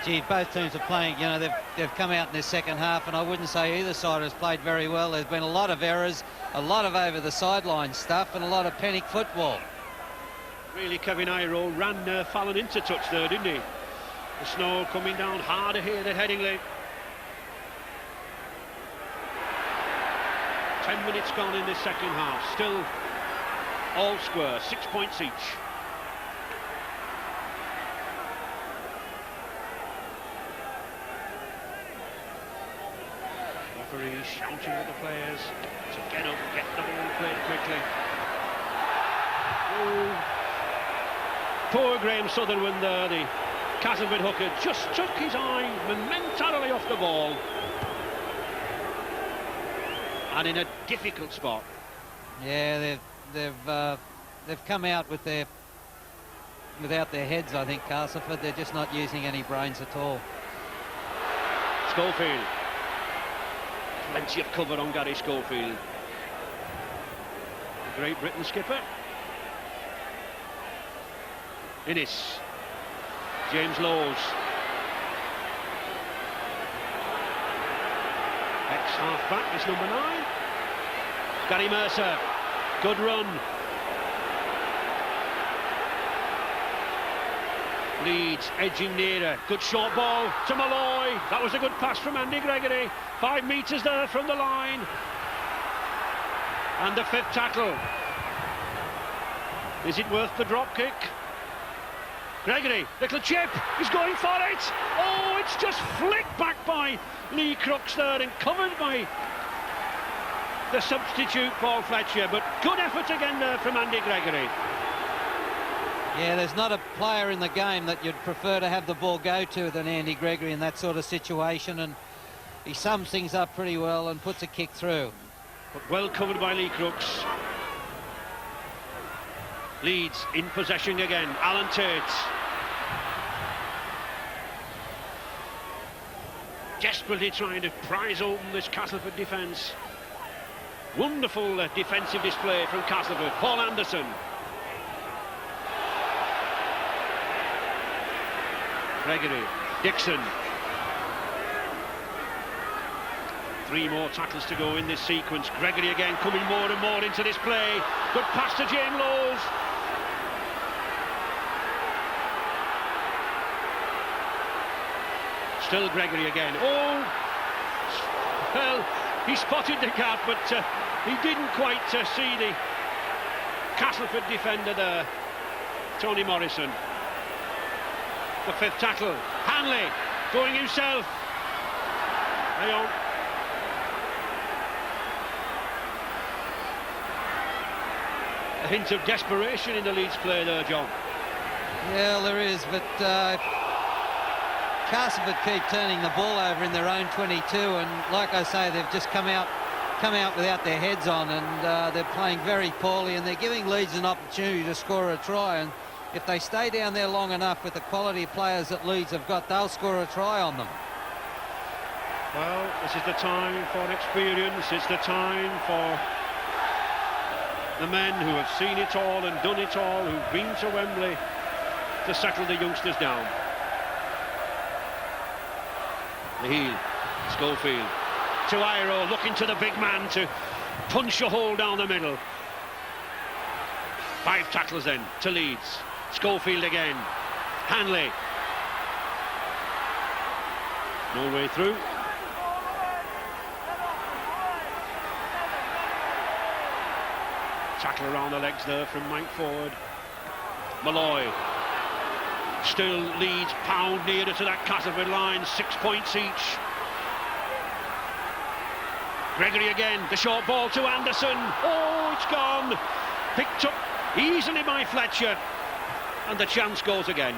B: Gee, both teams are playing, you know, they've come out in their second half, and I wouldn't say either side has played very well. There's been a lot of errors, a lot of over the sideline stuff, and a lot of panic football.
A: Really, Kevin Iro ran Fallon into touch there, didn't he? The snow coming down harder here at Headingley. 10 minutes gone in this second half. Still all square, 6 points each. Referee shouting at the players to get up, get the ball played quickly. Oh, poor Graham Sutherland there, the Castleford hooker, just took his eye momentarily off the ball. And in a difficult spot.
B: Yeah, they've come out with without their heads, I think, Castleford. They're just not using any brains at all.
A: Schofield. Plenty of cover on Gary Schofield. The Great Britain skipper. Innes. James Lowes. Half-back is number 9. Gary Mercer. Good run. Leeds edging nearer. Good short ball to Malloy. That was a good pass from Andy Gregory. 5 metres there from the line. And the 5th tackle. Is it worth the drop kick? Gregory, little chip, he's going for it. Oh, it's just flicked back by Lee Crooks there and covered by the substitute Paul Fletcher. But good effort again there from Andy Gregory.
B: Yeah, there's not a player in the game that you'd prefer to have the ball go to than Andy Gregory in that sort of situation, and he sums things up pretty well and puts a kick through.
A: But well covered by Lee Crooks. Leeds in possession again. Alan Tate. Desperately trying to prise open this Castleford defence. Wonderful defensive display from Castleford. Paul Anderson. Gregory, Dixon. 3 more tackles to go in this sequence. Gregory again coming more and more into this play. Good pass to James Lowes. Still Gregory again. Oh, well, he spotted the gap, but he didn't quite see the Castleford defender there, Tony Morrison. The 5th tackle. Hanley going himself. Hang on. A hint of desperation in the Leeds play there, John.
B: Yeah, there is, but Castleford keep turning the ball over in their own 22, and like I say, they've just come out without their heads on, and they're playing very poorly, and they're giving Leeds an opportunity to score a try. And if they stay down there long enough with the quality of players that Leeds have got, they'll score a try on them.
A: Well, this is the time for experience. It's the time for the men who have seen it all and done it all, who've been to Wembley, to settle the youngsters down. The heel, Schofield to Iro, looking to the big man to punch a hole down the middle. 5 tackles then to Leeds. Schofield again. Hanley. No way through. Tackle around the legs there from Mike Ford. Malloy. Still Leeds pound nearer to that Castleford line. 6 points each. Gregory again. The short ball to Anderson. Oh, it's gone. Picked up easily by Fletcher. And the chance goes again.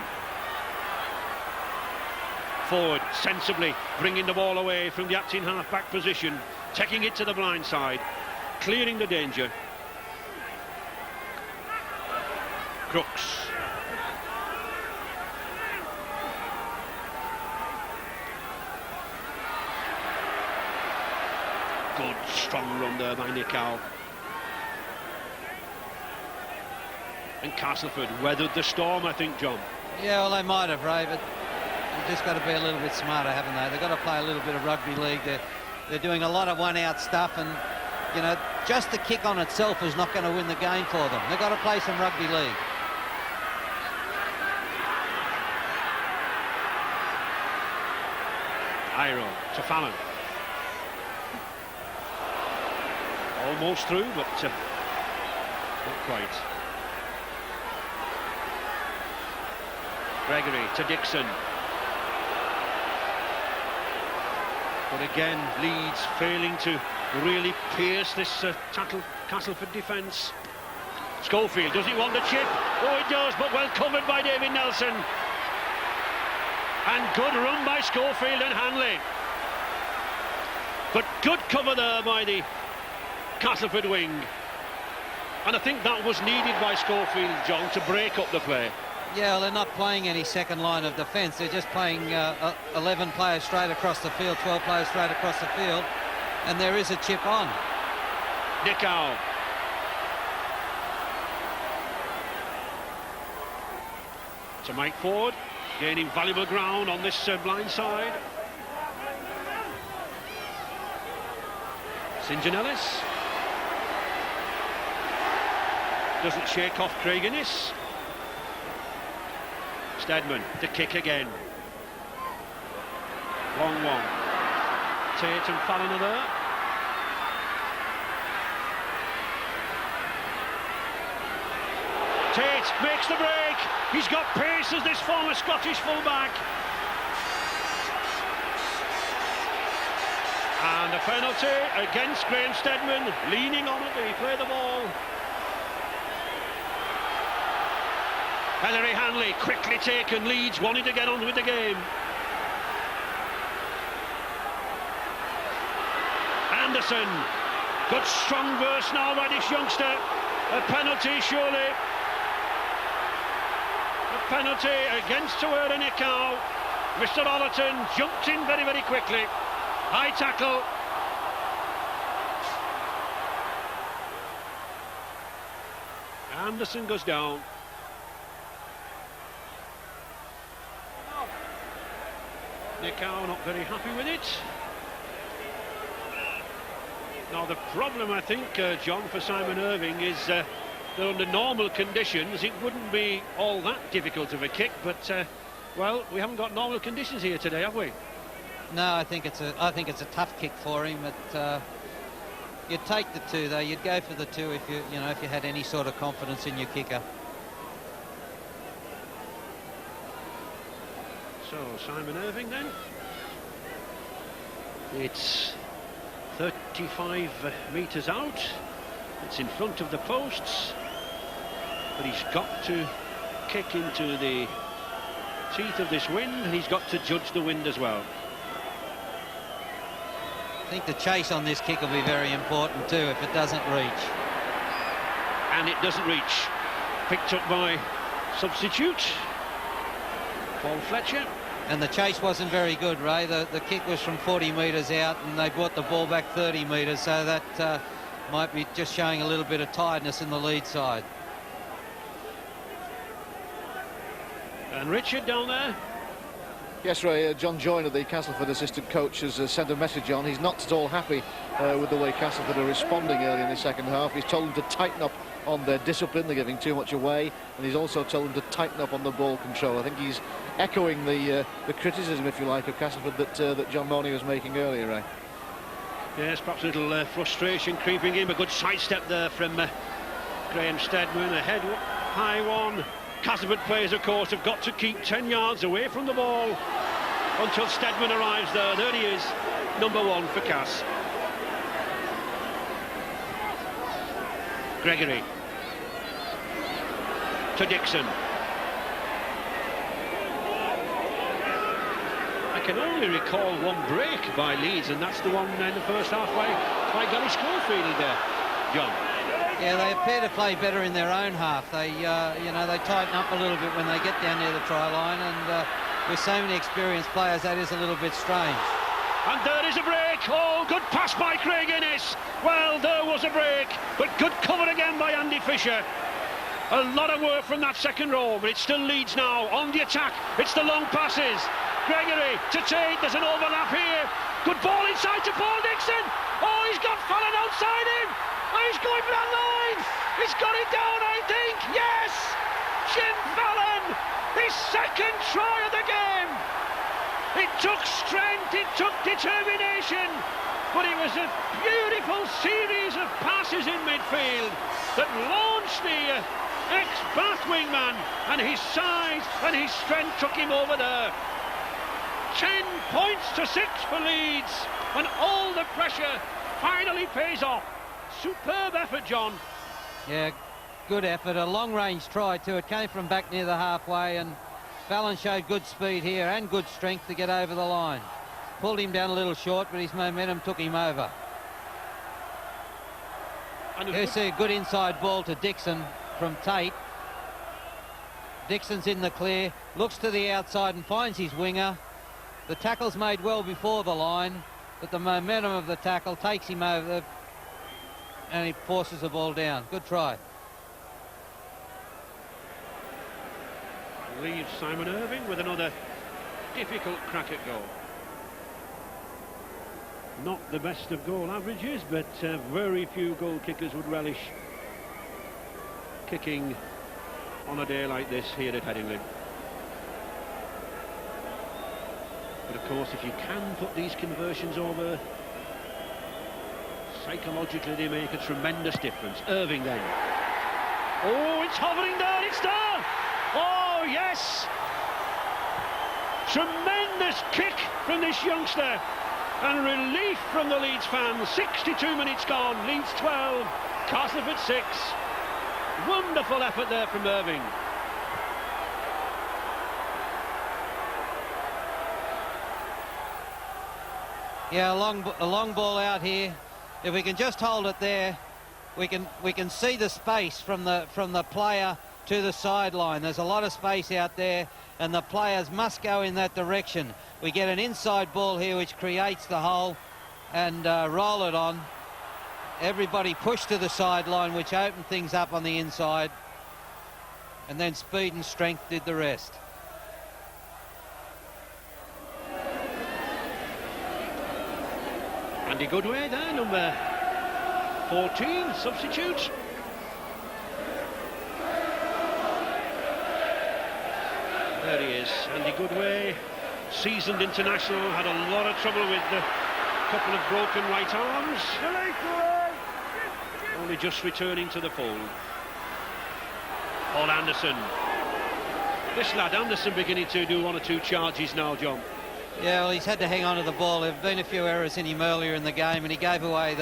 A: Ford sensibly bringing the ball away from the acting half-back position. Taking it to the blind side. Clearing the danger. Crooks. Good strong run there by Nichow. And Castleford weathered the storm, I think, John.
B: Yeah, well, they might have, Ray, but you've just got to be a little bit smarter, haven't they? They've got to play a little bit of rugby league. They're doing a lot of one-out stuff, and, you know, just the kick on itself is not going to win the game for them. They've got to play some rugby league.
A: Iro to Fallon. Almost through, but not quite. Gregory to Dixon. But again, Leeds failing to really pierce this Castleford defence. Schofield, does he want the chip? Oh, he does, but well covered by David Nelson. And good run by Schofield and Hanley. But good cover there by the Castleford wing. And I think that was needed by Schofield, John, to break up the play.
B: Yeah, well, they're not playing any second line of defence. They're just playing 11 players straight across the field, 12 players straight across the field. And there is a chip on.
A: Nichow. To Mike Ford, gaining valuable ground on this blind side. St John Ellis doesn't shake off Craig Innes. Steadman, the kick again. Long one. Tate and Fallon are there. Tate makes the break. He's got pace as this former Scottish fullback. And a penalty against Graham Steadman, leaning on it. Did he play the ball? Ellery Hanley quickly taken. Leeds wanted to get on with the game. Anderson, good strong burst now by this youngster. A penalty surely. A penalty against Tawera Nikau. Mr. Ollerton jumped in very, very quickly. High tackle. Anderson goes down. Nikau not very happy with it. Now the problem, I think, John, for Simon Irving is that under normal conditions it wouldn't be all that difficult of a kick, but well, we haven't got normal conditions here today, have we?
B: No, I think it's a tough kick for him. You'd take the two though. You'd go for the two if if you had any sort of confidence in your kicker.
A: So Simon Irving then. It's 35 metres out. It's in front of the posts, but he's got to kick into the teeth of this wind, and he's got to judge the wind as well.
B: I think the chase on this kick will be very important too if it doesn't reach.
A: And it doesn't reach. Picked up by substitute Paul Fletcher.
B: And the chase wasn't very good, Ray. The kick was from 40 metres out and they brought the ball back 30 metres, so that might be just showing a little bit of tiredness in the lead side.
A: And Richard down there.
C: Yes, Ray, John Joyner, the Castleford assistant coach, has sent a message on. He's not at all happy with the way Castleford are responding early in the second half. He's told them to tighten up on their discipline. They're giving too much away, and he's also told them to tighten up on the ball control. I think he's echoing the criticism, if you like, of Castleford that John Mooney was making earlier, Ray.
A: Yes, perhaps a little frustration creeping in. A good sidestep there from Graham Steadman. A head high one. Castleford players, of course, have got to keep 10 yards away from the ball until Steadman arrives there. There he is, number one for Cass. Gregory to Dixon. I can only recall one break by Leeds, and that's the one in the first half by Gary Schofield there, John.
B: Yeah, they appear to play better in their own half. They, they tighten up a little bit when they get down near the try line, and with so many experienced players, that is a little bit strange.
A: And there is a break. Oh, good pass by Craig Innes. Well, there was a break, but good cover again by Andy Fisher. A lot of work from that second row, but it still leads now on the attack. It's the long passes. Gregory to Tate. There's an overlap here. Good ball inside to Paul Dixon. Oh, he's got Fallon outside him. Oh, he's going for that line. He's got it down, I think. Yes! Jim Fallon, his second try of the game. It took strength, it took determination, but it was a beautiful series of passes in midfield that launched the ex-Bath wingman, and his size and his strength took him over there. 10 points to 6 for Leeds, and all the pressure finally pays off. Superb effort, John.
B: Yeah, good effort. A long-range try too. It came from back near the halfway, and Fallon showed good speed here and good strength to get over the line. Pulled him down a little short, but his momentum took him over. You see a good inside ball to Dixon from Tate. Dixon's in the clear, looks to the outside and finds his winger. The tackle's made well before the line, but the momentum of the tackle takes him over and he forces the ball down. Good try.
A: Leaves Simon Irving with another difficult crack at goal. Not the best of goal averages, but very few goal kickers would relish kicking on a day like this here at Headingley. But of course, if you can put these conversions over, psychologically they make a tremendous difference. Irving then. Oh, it's hovering down, it's down! Oh, yes! Tremendous kick from this youngster, and relief from the Leeds fans. 62 minutes gone, Leeds 12, Castleford 6. Wonderful effort there from Irving.
B: Yeah, a long ball out here. If we can just hold it there, we can see the space from the player to the sideline. There's a lot of space out there, and the players must go in that direction. We get an inside ball here which creates the hole, and roll it on. Everybody push to the sideline, which opened things up on the inside, and then speed and strength did the rest.
A: Andy Goodway there, number 14, substitute. There he is, Andy Goodway, seasoned international, had a lot of trouble with a couple of broken right arms. Only just returning to the fold. Paul Anderson. This lad Anderson beginning to do one or two charges now, John.
B: Yeah, well, he's had to hang on to the ball. There have been a few errors in him earlier in the game, and he gave away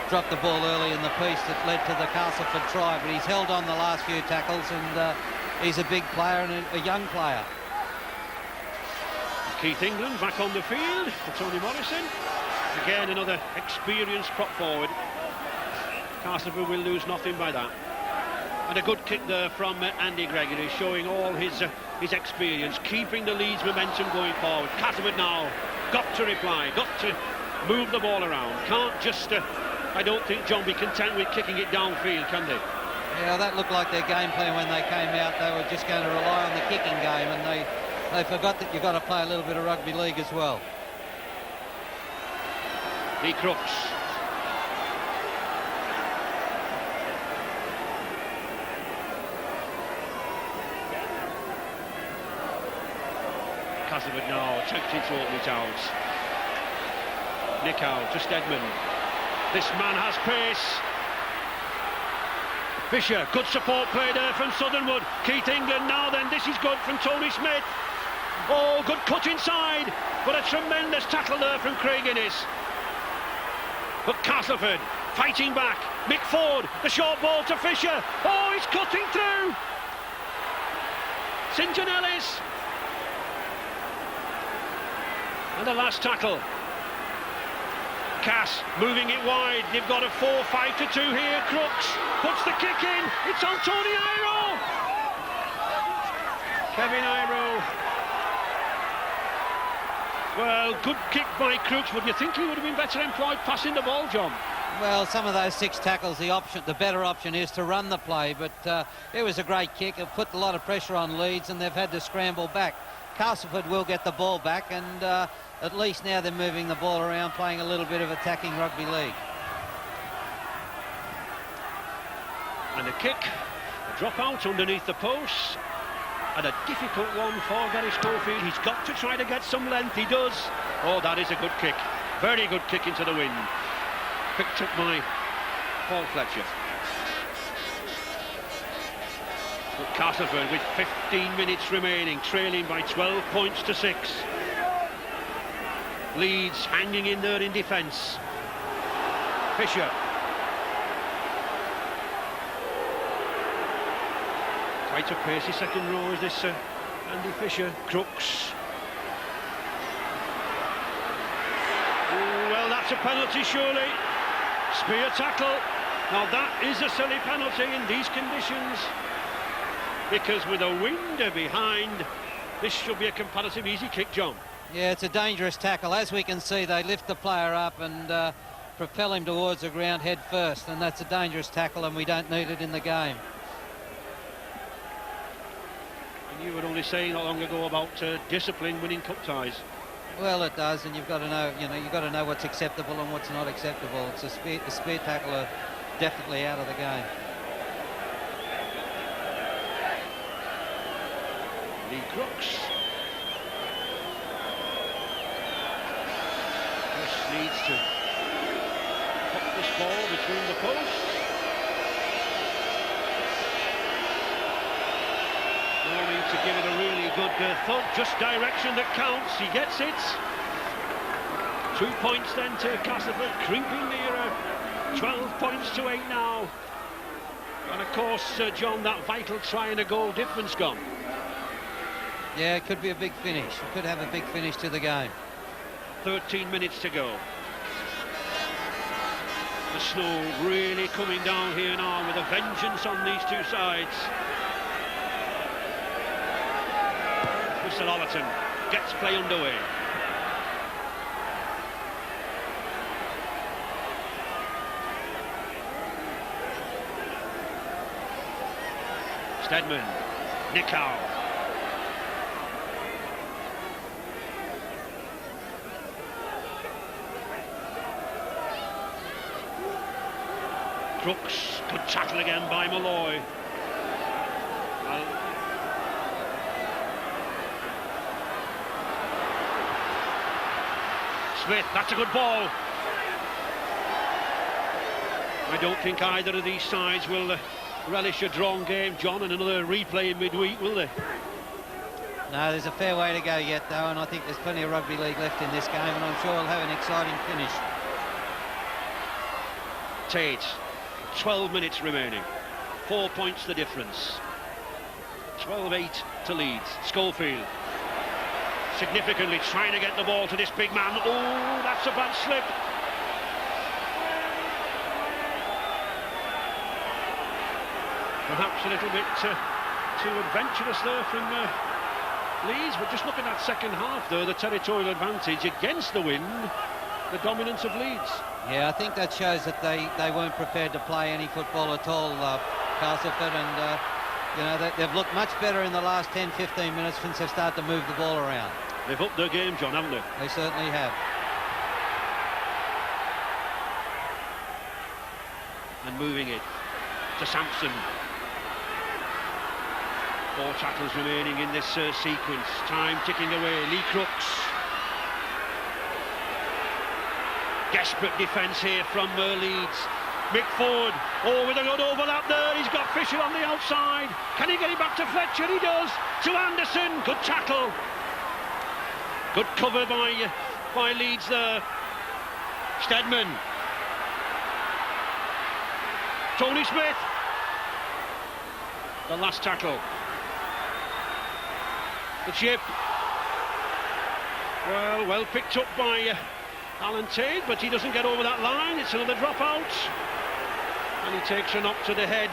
B: dropped the ball early in the piece that led to the Castleford try, but he's held on the last few tackles, and he's a big player and a young player.
A: Keith England back on the field for Tony Morrison. Again, another experienced prop forward. Castleford will lose nothing by that. And a good kick there from Andy Gregory, showing all his experience, keeping the Leeds momentum going forward. Castleford now got to reply, got to move the ball around. Can't just, I don't think, John, be content with kicking it downfield, can they?
B: Yeah, that looked like their game plan when they came out. They were just going to rely on the kicking game, and they forgot that you've got to play a little bit of rugby league as well.
A: Lee Crooks. Castleford now attempting to open it out. Nick out, just Edmund. This man has pace. Fisher, good support play there from Southernwood. Keith England now then, this is good from Tony Smith. Oh, good cut inside, but a tremendous tackle there from Craig Innes. But Castleford fighting back. Mick Ford, the short ball to Fisher. Oh, he's cutting through. St John Ellis. And the last tackle. Cass moving it wide. They've got a 4-5-2 here. Crooks puts the kick in. It's on Tony Iro. Kevin Iro. Well, good kick by Crooks. Would you think he would have been better employed passing the ball, John?
B: Well, some of those 6 tackles, the better option is to run the play, but it was a great kick. It put a lot of pressure on Leeds, and they've had to scramble back. Castleford will get the ball back, and at least now they're moving the ball around, playing a little bit of attacking rugby league.
A: And a kick, a drop out underneath the post, and a difficult one for Gary Schofield. He's got to try to get some length, he does. Oh, that is a good kick, very good kick into the wind. Picked up by Paul Fletcher. But Castleford with 15 minutes remaining, trailing by 12 points to 6. Leeds hanging in there in defence. Fisher. Quite a pacey second row is this Andy Fisher. Crooks. Well, that's a penalty surely. Spear tackle. Now that is a silly penalty in these conditions, because with a wind behind, this should be a comparative easy kick, John.
B: Yeah, it's a dangerous tackle. As we can see, they lift the player up and propel him towards the ground head first, and that's a dangerous tackle, and we don't need it in the game.
A: And you were only saying not long ago about discipline winning cup ties.
B: Well, it does, and you've got to know, you've got to know what's acceptable and what's not acceptable. It's the spear tackle are definitely out of the game.
A: Lee Crooks. Just needs to put this ball between the posts. No need to give it a really good thud, just direction that counts. He gets it. 2 points then to Castleford, creeping nearer. 12 points to 8 now. And of course, John, that vital try and a goal difference gone.
B: Yeah, it could be a big finish. It could have a big finish to the game.
A: 13 minutes to go. The snow really coming down here now with a vengeance on these two sides. Mr. Ollerton gets play underway. Stedman, Nickau. Crooks, good tackle again by Malloy. Smith, that's a good ball. I don't think either of these sides will relish a drawn game, John, and another replay in midweek, will they?
B: No, there's a fair way to go yet, though, and I think there's plenty of rugby league left in this game, and I'm sure we'll have an exciting finish.
A: Tate, 12 minutes remaining. 4 points the difference. 12-8 to Leeds. Schofield. Significantly trying to get the ball to this big man. Oh, that's a bad slip. Perhaps a little bit too adventurous there from Leeds, but just look at that second half there, the territorial advantage against the wind, the dominance of Leeds.
B: Yeah, I think that shows that they weren't prepared to play any football at all, Castleford, and they've looked much better in the last 10-15 minutes since they've started to move the ball around.
A: They've upped their game, John, haven't they?
B: They certainly have.
A: And moving it to Sampson. 4 tackles remaining in this sequence. Time ticking away. Lee Crooks. Desperate defence here from Leeds. Mick Ford. Oh, with a good overlap there. He's got Fisher on the outside. Can he get it back to Fletcher? He does. To Anderson. Good tackle. Good cover by Leeds there. Stedman. Tony Smith. The last tackle. The chip. Well picked up by Alan Tate, but he doesn't get over that line. It's another dropout. And he takes a knock to the head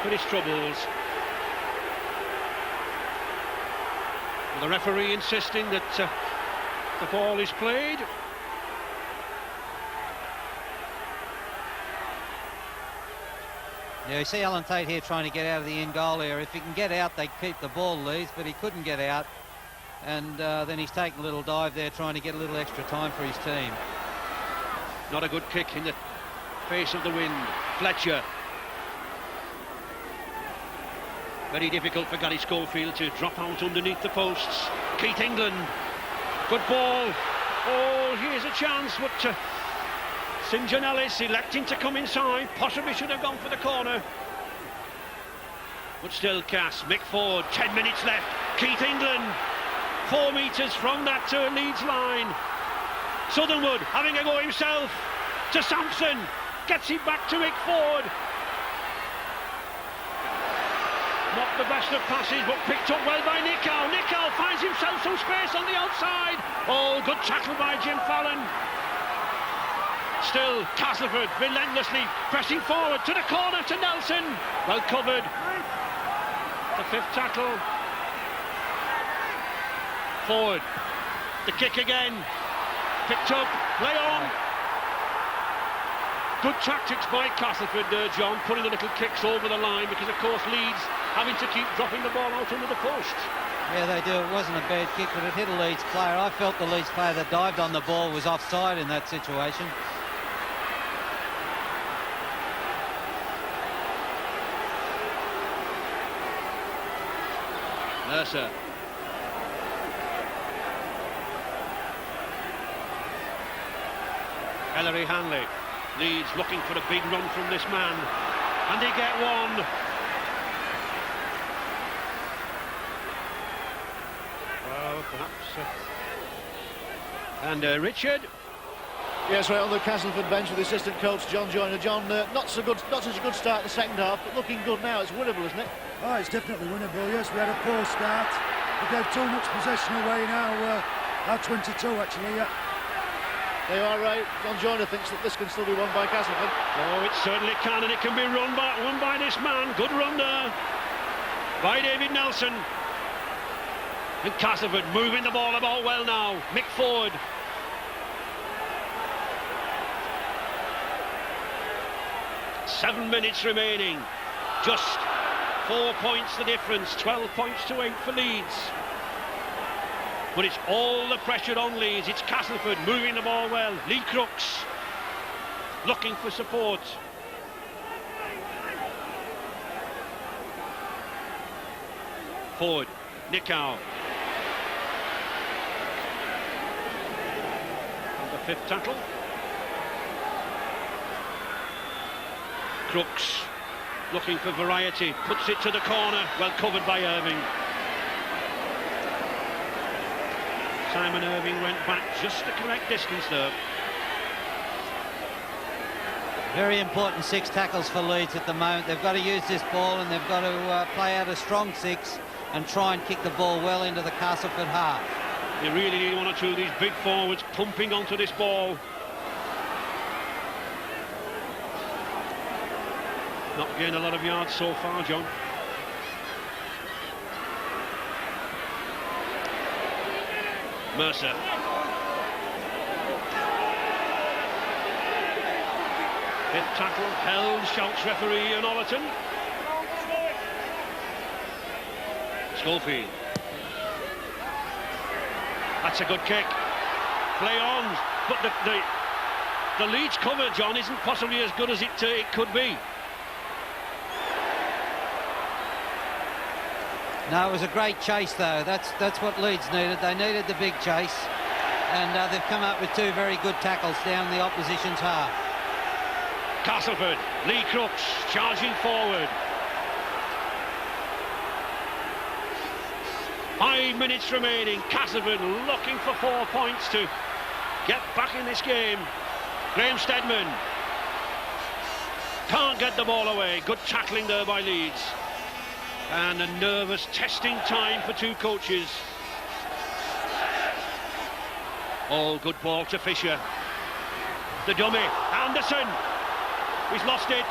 A: for his troubles. And the referee insisting that the ball is played.
B: Yeah, you see Alan Tate here trying to get out of the end goal area. If he can get out, they keep the ball, Leeds, but he couldn't get out. And then he's taking a little dive there, trying to get a little extra time for his team.
A: Not a good kick in the face of the wind. Fletcher. Very difficult for Gary Schofield to drop out underneath the posts. Keith England. Good ball. Oh, here's a chance, but St John Ellis electing to come inside. Possibly should have gone for the corner. But still Cass. Mick Ford, 10 minutes left. Keith England, 4 metres from that Leeds line. Southernwood having a go himself to Sampson. Gets it back to Mick Ford. Not the best of passes, but picked up well by Nickau. Nickau finds himself some space on the outside. Oh, good tackle by Jim Fallon. Still, Castleford relentlessly pressing forward to the corner to Nelson. Well covered. The 5th tackle. Forward. The kick again. Picked up. Play on. Good tactics by Castleford there, John, putting the little kicks over the line, because of course Leeds having to keep dropping the ball out under the post.
B: Yeah, they do. It wasn't a bad kick, but it hit a Leeds player. I felt the Leeds player that dived on the ball was offside in that situation.
A: Mercer. Ellery Hanley. Leeds looking for a big run from this man. And they get one. Well, perhaps... And Richard.
C: Yes, right on the Castleford bench with the assistant coach John Joyner. John, not such a good start in the second half, but looking good now. It's winnable, isn't it?
F: Oh, it's definitely winnable, yes. We had a poor start. We gave too much possession away now. Our 22, actually, yeah.
C: They are right. John Joyner thinks that this can still be won by Castleford.
A: Oh, it certainly can, and it can be won by this man. Good run there by David Nelson. And Castleford moving the ball about well now. Mick Ford. Seven minutes remaining. Just 4 points the difference. 12 points to 8 for Leeds. But it's all the pressure on Leeds. It's Castleford moving the ball well. Lee Crooks looking for support. Ford, Nicow. And the fifth tackle. Crooks looking for variety. Puts it to the corner. Well covered by Irving. Simon Irving went back just the correct distance there.
B: Very important 6 tackles for Leeds at the moment. They've got to use this ball and they've got to play out a strong 6 and try and kick the ball well into the Castleford half.
A: They really need one or two of these big forwards pumping onto this ball. Not gained a lot of yards so far, John. Mercer. Fifth tackle held, shouts referee Ian Ollerton. Schofield. That's a good kick. Play on, but the Leeds cover, John, isn't possibly as good as it could be.
B: No, it was a great chase, though. That's what Leeds needed. They needed the big chase, and they've come up with 2 very good tackles down the opposition's half.
A: Castleford, Lee Crooks charging forward. 5 minutes remaining. Castleford looking for 4 points to get back in this game. Graham Steadman can't get the ball away. Good tackling there by Leeds. And a nervous testing time for 2 coaches. Oh, good ball to Fisher. The dummy, Anderson. He's lost it.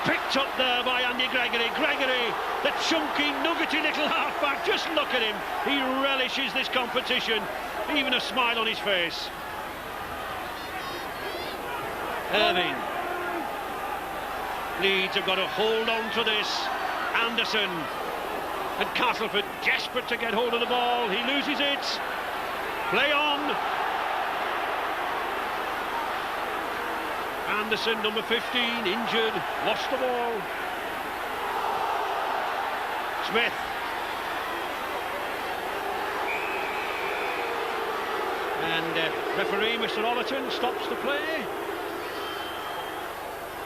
A: Picked up there by Andy Gregory. Gregory, the chunky, nuggety little halfback. Just look at him. He relishes this competition. Even a smile on his face. Irving. Leeds have got to hold on to this. Anderson. And Castleford desperate to get hold of the ball. He loses it. Play on. Anderson, number 15, injured, lost the ball. Smith. And referee, Mr. Ollerton, stops the play.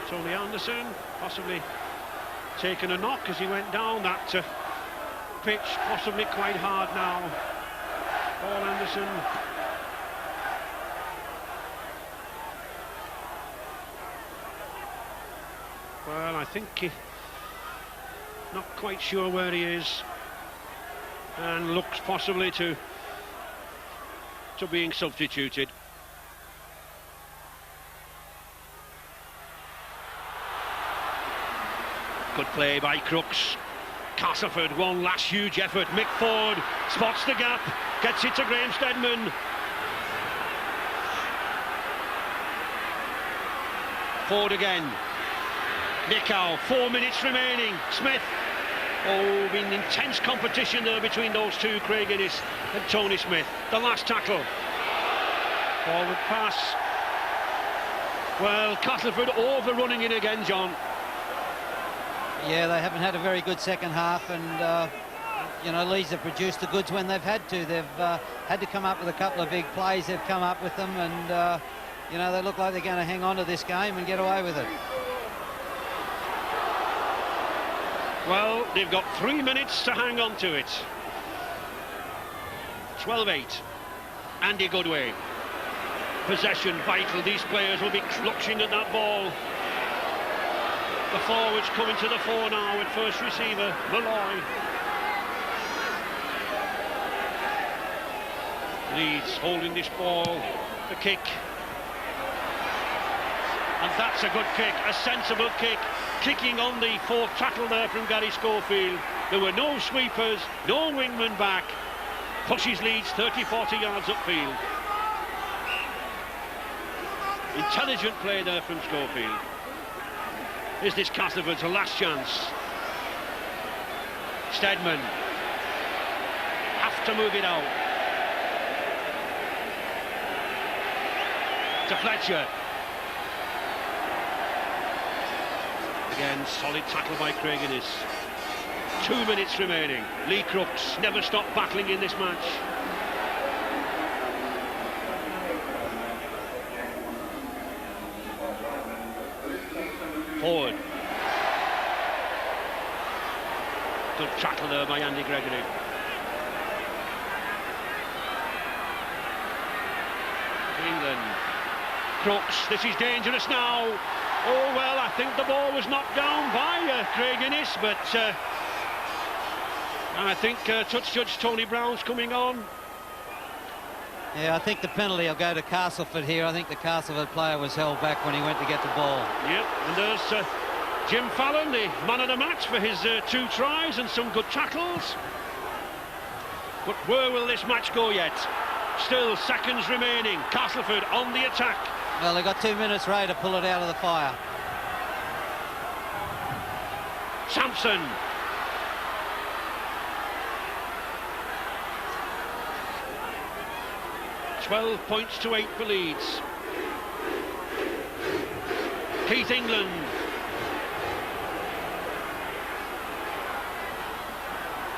A: It's only Anderson, possibly taken a knock as he went down that pitch, possibly quite hard now. Paul Anderson. Well, I think not quite sure where he is, and looks possibly to being substituted. Good play by Crooks. Castleford, one last huge effort. Mick Ford spots the gap, gets it to Graham Steadman. Ford again. Nicow, 4 minutes remaining. Smith Oh, been intense competition there between those two, Craig Innes and Tony Smith. The last tackle. Forward pass. Well, Castleford overrunning it again, John.
B: Yeah, they haven't had a very good second half, and you know, Leeds have produced the goods when they've had to. They've had to come up with a couple of big plays. They've come up with them, and you know, they look like they're going to hang on to this game and get away with it.
A: Well, they've got 3 minutes to hang on to it. 12-8. Andy Goodway. Possession vital. These players will be clutching at that ball. The forwards coming to the fore now with first receiver, Malloy. Leeds holding this ball. The kick. And that's a good kick, a sensible kick. Kicking on the fourth tackle there from Gary Schofield. There were no sweepers, no wingman back. Pushes Leeds 30-40 yards upfield. Intelligent play there from Schofield. Is this Castleford's last chance? Steadman. Have to move it out. To Fletcher. Again, solid tackle by Craig Innes. 2 minutes remaining. Lee Crooks never stopped battling in this match. Forward. Good tackle there by Andy Gregory. England. Crooks, this is dangerous now. Oh, well, I think the ball was knocked down by Craig Innes, but I think touch judge Tony Brown's coming on.
B: Yeah, I think the penalty will go to Castleford here. I think the Castleford player was held back when he went to get the ball.
A: Yep, and there's Jim Fallon, the man of the match for his 2 tries and some good tackles. But where will this match go yet? Still seconds remaining. Castleford on the attack.
B: Well, they've got 2 minutes, Ray, to pull it out of the fire.
A: Sampson. $12 points to 8 for Leeds. Keith England.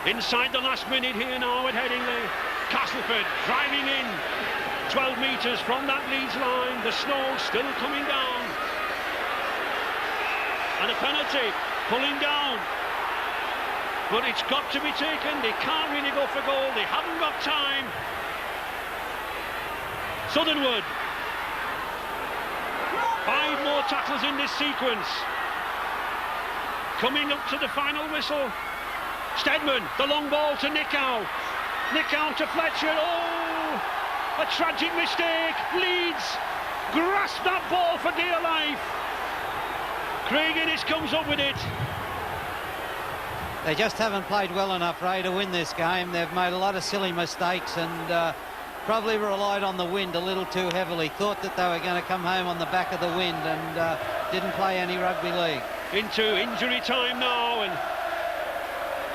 A: Inside the last minute here now at Headingley. Castleford driving in. 12 metres from that Leeds line. The snow still coming down. And a penalty pulling down. But it's got to be taken. They can't really go for goal. They haven't got time. Southernwood. 5 more tackles in this sequence. Coming up to the final whistle. Steadman, the long ball to Nickow. Nickow to Fletcher. Oh, a tragic mistake. Leeds grasp that ball for dear life. Craig Innes comes up with it.
B: They just haven't played well enough, Ray, to win this game. They've made a lot of silly mistakes and probably relied on the wind a little too heavily. Thought that they were going to come home on the back of the wind and didn't play any rugby league.
A: Into injury time now, and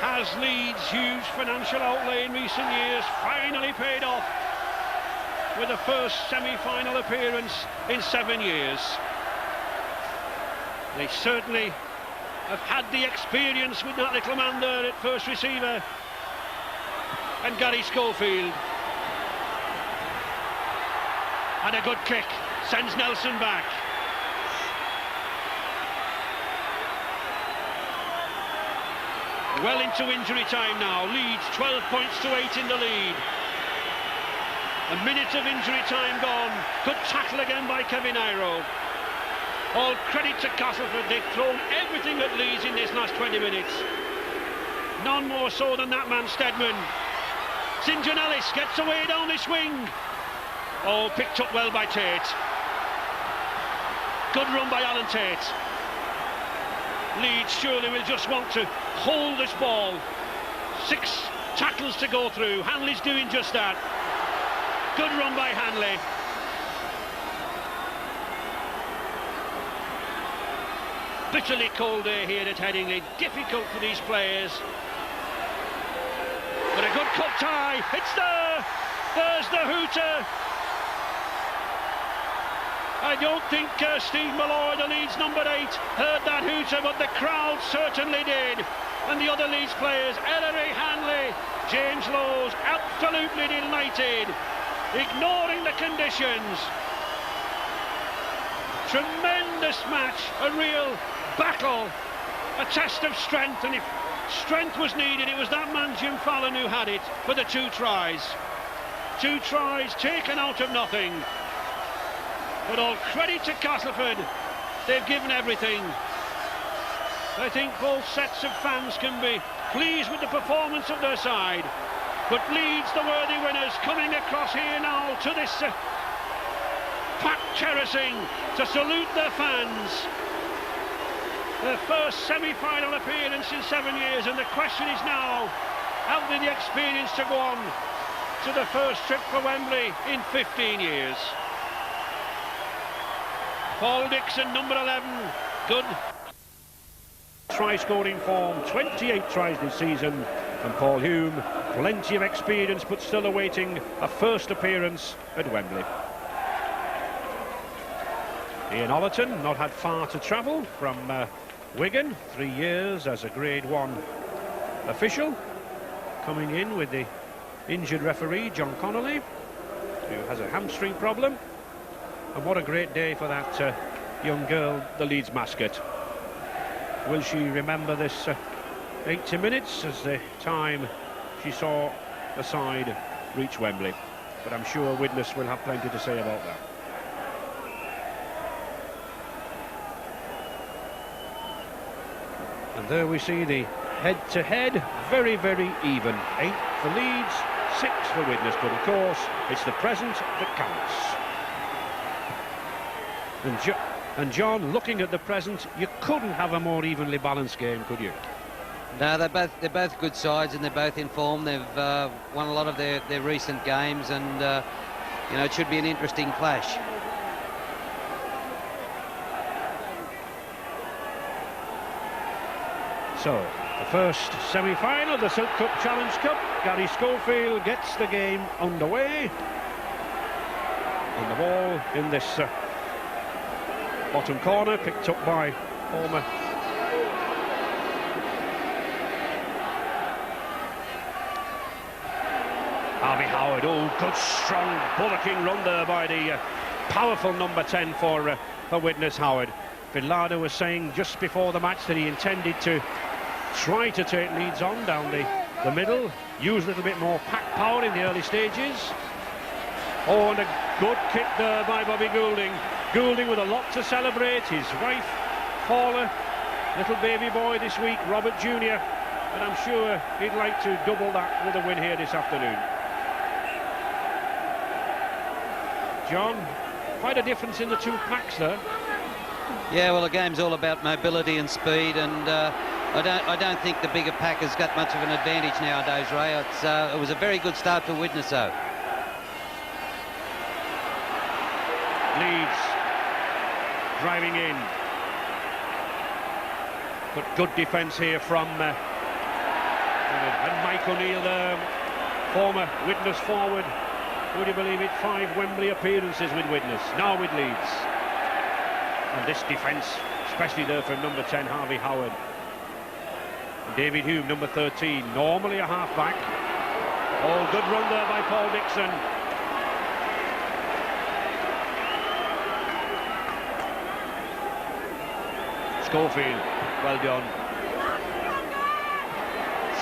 A: has Leeds' huge financial outlay in recent years finally paid off with the first semi-final appearance in 7 years. They certainly have had the experience with that little man there at first receiver. And Gary Schofield. And a good kick sends Nelson back. Well into injury time now. Leeds 12 points to 8 in the lead. A minute of injury time gone. Good tackle again by Kevin Iro. All credit to Castleford. They've thrown everything at Leeds in this last 20 minutes. None more so than that man Steadman. St John Ellis gets away down this wing. Oh, picked up well by Tate. Good run by Alan Tate. Leeds surely will just want to hold this ball. 6 tackles to go through. Hanley's doing just that. Good run by Hanley. bitterly cold day here at Headingley. Difficult for these players. But a good cup tie. It's there. There's the hooter. I don't think Steve Malloy, the Leeds number 8, heard that hooter, but the crowd certainly did. And the other Leeds players, Ellery Hanley, James Lowes, absolutely delighted, ignoring the conditions. Tremendous match, a real battle, a test of strength, and if strength was needed, it was that man Jim Fallon who had it for the 2 tries. 2 tries taken out of nothing. But all credit to Castleford, they've given everything. I think both sets of fans can be pleased with the performance of their side. But Leeds, the worthy winners, coming across here now to this packed terracing to salute their fans. Their first semi-final appearance in 7 years, and the question is now, have they the experience to go on to the first trip for Wembley in 15 years? Paul Dixon, number 11, good. Try-scoring form, 28 tries this season, and Paul Hume, plenty of experience, but still awaiting a first appearance at Wembley. Ian Ollerton not had far to travel from Wigan, 3 years as a Grade 1 official, coming in with the injured referee John Connolly, who has a hamstring problem. And what a great day for that young girl, the Leeds mascot. Will she remember this 80 minutes as the time she saw the side reach Wembley? But I'm sure Widnes will have plenty to say about that. And there we see the head-to-head, very, very even. 8 for Leeds, 6 for Widnes, but of course it's the present that counts. And John, looking at the present, you couldn't have a more evenly balanced game, could you?
B: No, they're both good sides, and they're both in form. They've won a lot of their recent games, and you know, it should be an interesting clash.
A: So, the first semi-final, the Silk Cup Challenge Cup. Gary Schofield gets the game underway. And the ball in this bottom corner, picked up by former Harvey Howard. Oh, good strong bullocking run there by the powerful number 10 for Widnes, Howard. Finlada was saying just before the match that he intended to try to take Leeds on down the middle, use a little bit more pack power in the early stages. Oh, and a good kick there by Bobby Goulding. Goulding with a lot to celebrate. His wife, Paula, little baby boy this week, Robert Jr. And I'm sure he'd like to double that with a win here this afternoon. John, quite a difference in the 2 packs there.
B: Yeah, well, the game's all about mobility and speed, and I don't think the bigger pack has got much of an advantage nowadays, Ray. It was a very good start for Widnes, though.
A: Leeds driving in, but good defence here from and Mike O'Neill, former Widnes forward. Would you believe it? 5 Wembley appearances with Widnes, now with Leeds. And this defence, especially there from number 10, Harvey Howard. David Hume, number 13, normally a half-back. Oh, good run there by Paul Dixon. Schofield, well done.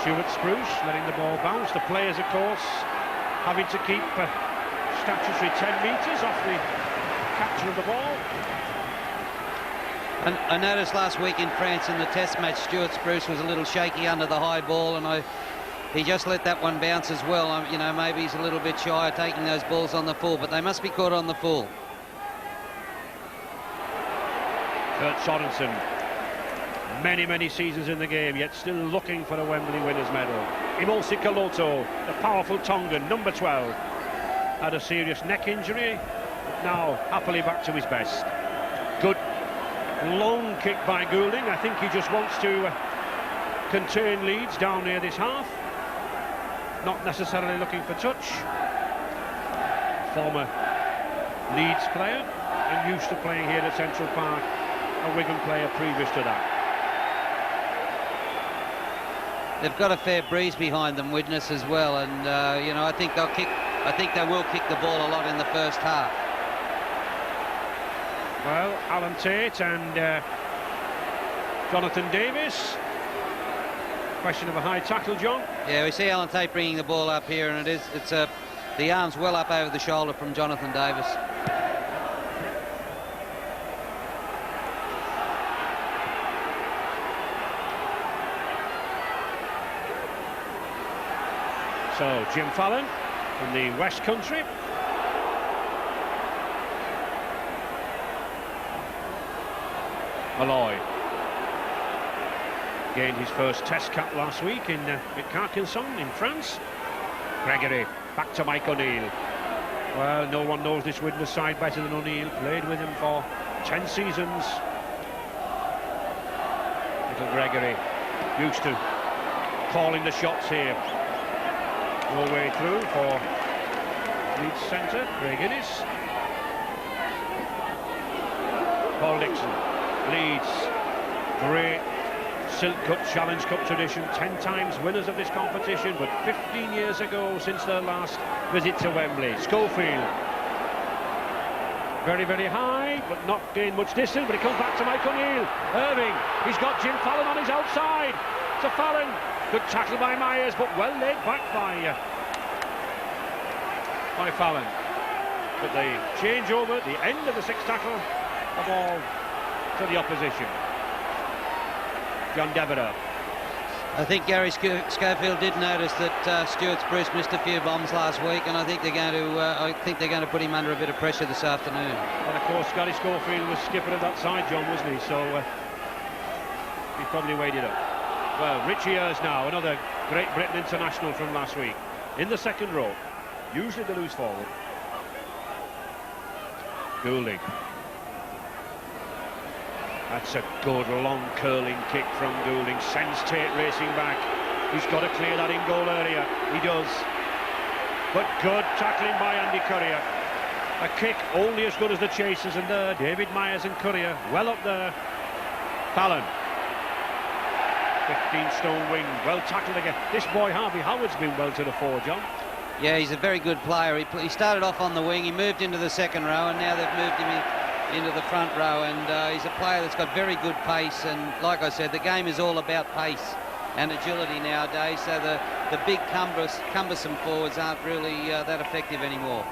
A: Stuart Spruce letting the ball bounce. The players, of course, having to keep statutory 10 metres off the capture of the ball.
B: And I noticed last week in France in the test match, Stuart Spruce was a little shaky under the high ball, and he just let that one bounce as well. You know, maybe he's a little bit shy of taking those balls on the full, but they must be caught on the full.
A: Kurt Sorensen, many seasons in the game, yet still looking for a Wembley winners medal. Imolsi Kaloto, the powerful Tongan, number 12, had a serious neck injury, but now happily back to his best. Good Long kick by Goulding. I think he just wants to contain Leeds down near this half. Not necessarily looking for touch. Former Leeds player and used to playing here at Central Park. A Wigan player previous to that.
B: They've got a fair breeze behind them, Widnes, as well, and you know, I think they'll kick. I think they will kick the ball a lot in the first half.
A: Well, Alan Tate and Jonathan Davis. Question of a high tackle, John.
B: Yeah, we see Alan Tate bringing the ball up here, and it's the arms well up over the shoulder from Jonathan Davis.
A: So Jim Fallon from the West Country. Malloy gained his first test cap last week in at Carcassonne in France. Gregory back to Mike O'Neill. Well, no one knows this Widnes side better than O'Neill. Played with him for 10 seasons. Little Gregory used to calling the shots here. No way through for Leeds centre, Craig Innes. Paul Dixon, Leeds, great Silk Cup, Challenge Cup tradition, 10 times winners of this competition, but 15 years ago since their last visit to Wembley. Schofield, very, very high, but not gained much distance, but it comes back to Mike O'Neill. Irving, he's got Jim Fallon on his outside. To Fallon, good tackle by Myers, but well laid back by Fallon. But the changeover, the end of the sixth tackle, the ball to the opposition. John Devereux.
B: I think Gary Schofield did notice that Stuart Spruce missed a few bombs last week, and I think they're going to put him under a bit of pressure this afternoon.
A: And of course, Gary Schofield was skipper of that side, John, wasn't he? So he probably weighed it up. Well, Richie Ayres now, another Great Britain international from last week, in the second row. Usually the loose forward. Goulding. That's a good long curling kick from Goulding. Sends Tate racing back. He's got to clear that in goal area. He does. But good tackling by Andy Courier. A kick only as good as the chasers, and there David Myers and Courier well up there. Fallon. 15-stone wing, well tackled again. This boy Harvey Howard's been well to the fore, John.
B: Yeah, he's a very good player. He started off on the wing, he moved into the second row, and now they've moved him into the front row, and he's a player that's got very good pace, and like I said, the game is all about pace and agility nowadays, so the big cumbersome forwards aren't really that effective anymore.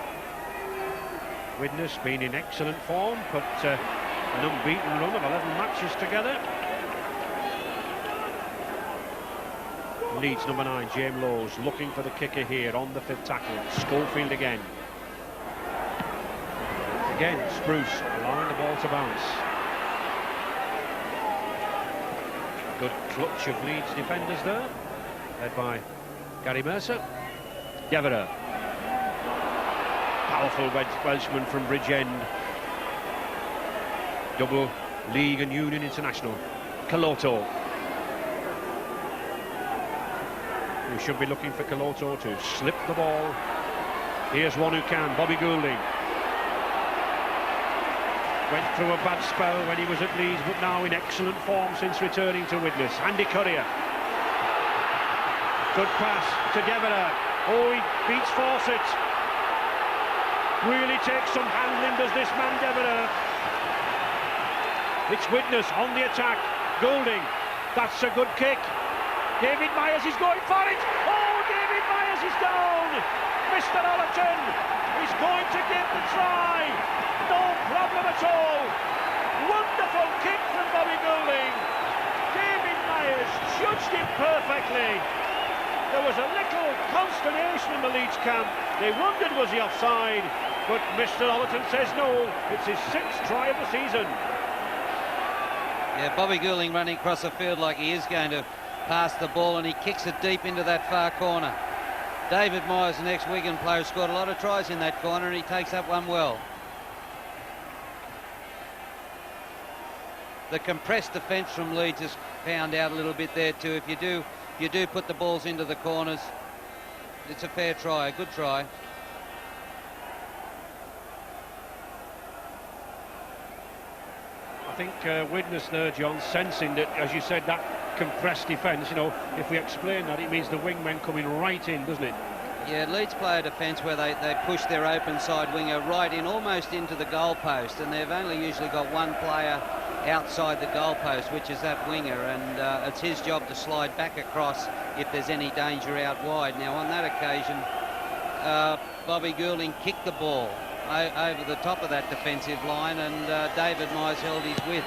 A: Widnes been in excellent form, put an unbeaten run of 11 matches together. Leeds number 9, James Lowes, looking for the kicker here on the fifth tackle. Schofield again. Again, Spruce allowing the ball to bounce. Good clutch of Leeds defenders there, led by Gary Mercer. Devereux. Powerful Welshman from Bridgend. Double league and union international. Caloto. We should be looking for Caloto to slip the ball. Here's one who can, Bobby Goulding. Went through a bad spell when he was at Leeds, but now in excellent form since returning to Widnes. Andy Courier. Good pass to Devereux. Oh, he beats Fawcett. Really takes some handling, does this man Devereux. It's Widnes on the attack. Goulding. That's a good kick. David Myers is going for it. Oh, David Myers is down. Mr. Allerton is going to give the try. No problem at all. Wonderful kick from Bobby Goulding. David Myers judged it perfectly. There was a little consternation in the Leeds camp. They wondered was he offside, but Mr. Allerton says no. It's his 6th try of the season.
B: Yeah, Bobby Goulding running across the field like he is going to pass the ball, and he kicks it deep into that far corner. David Myers, the ex-Wigan player, scored a lot of tries in that corner, and he takes up one well. the compressed defence from Leeds has found out a little bit there too. If you do put the balls into the corners, it's a fair try, a good try.
A: I think Widnes there, John, sensing that, as you said, that compressed defence, you know, if we explain that, it means the wingmen coming right in, doesn't it?
B: Yeah, Leeds play a defence where they push their open side winger right in, almost into the goalpost, and they've only usually got one player outside the goalpost, which is that winger, and it's his job to slide back across if there's any danger out wide. Now, on that occasion, Bobby Goulding kicked the ball over the top of that defensive line, and David Myers held his width.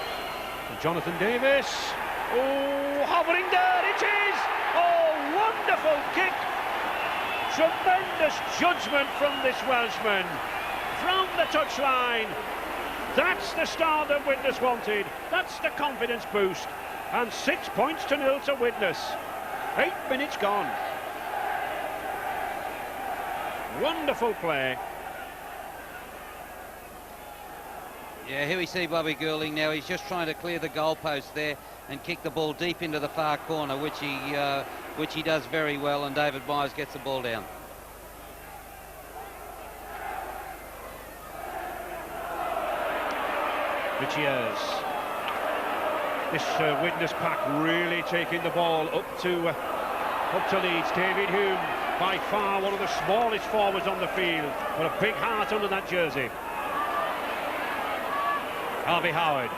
A: And Jonathan Davis, oh, hovering there, it is! Oh, wonderful kick! Tremendous judgment from this Welshman. From the touchline. That's the start that Widnes wanted. That's the confidence boost. And 6 points to 0 to Widnes. 8 minutes gone. Wonderful play.
B: Yeah, here we see Bobby Goulding now. He's just trying to clear the goalpost there and kick the ball deep into the far corner, which he does very well, and David Myers gets the ball down.
A: Richiers. This Widnes pack really taking the ball up to Leeds. David Hume, by far one of the smallest forwards on the field, but a big heart under that jersey. Harvey Howard.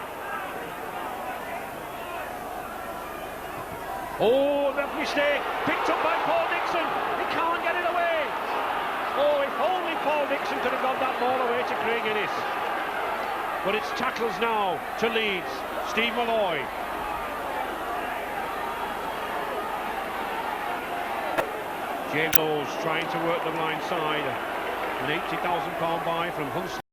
A: Oh, that mistake, picked up by Paul Dixon. He can't get it away. Oh, if only Paul Dixon could have got that ball away to Craig Innes. But it's tackles now to Leeds. Steve Malloy. James Owes trying to work the blind side. An £80,000 buy from Huntsville.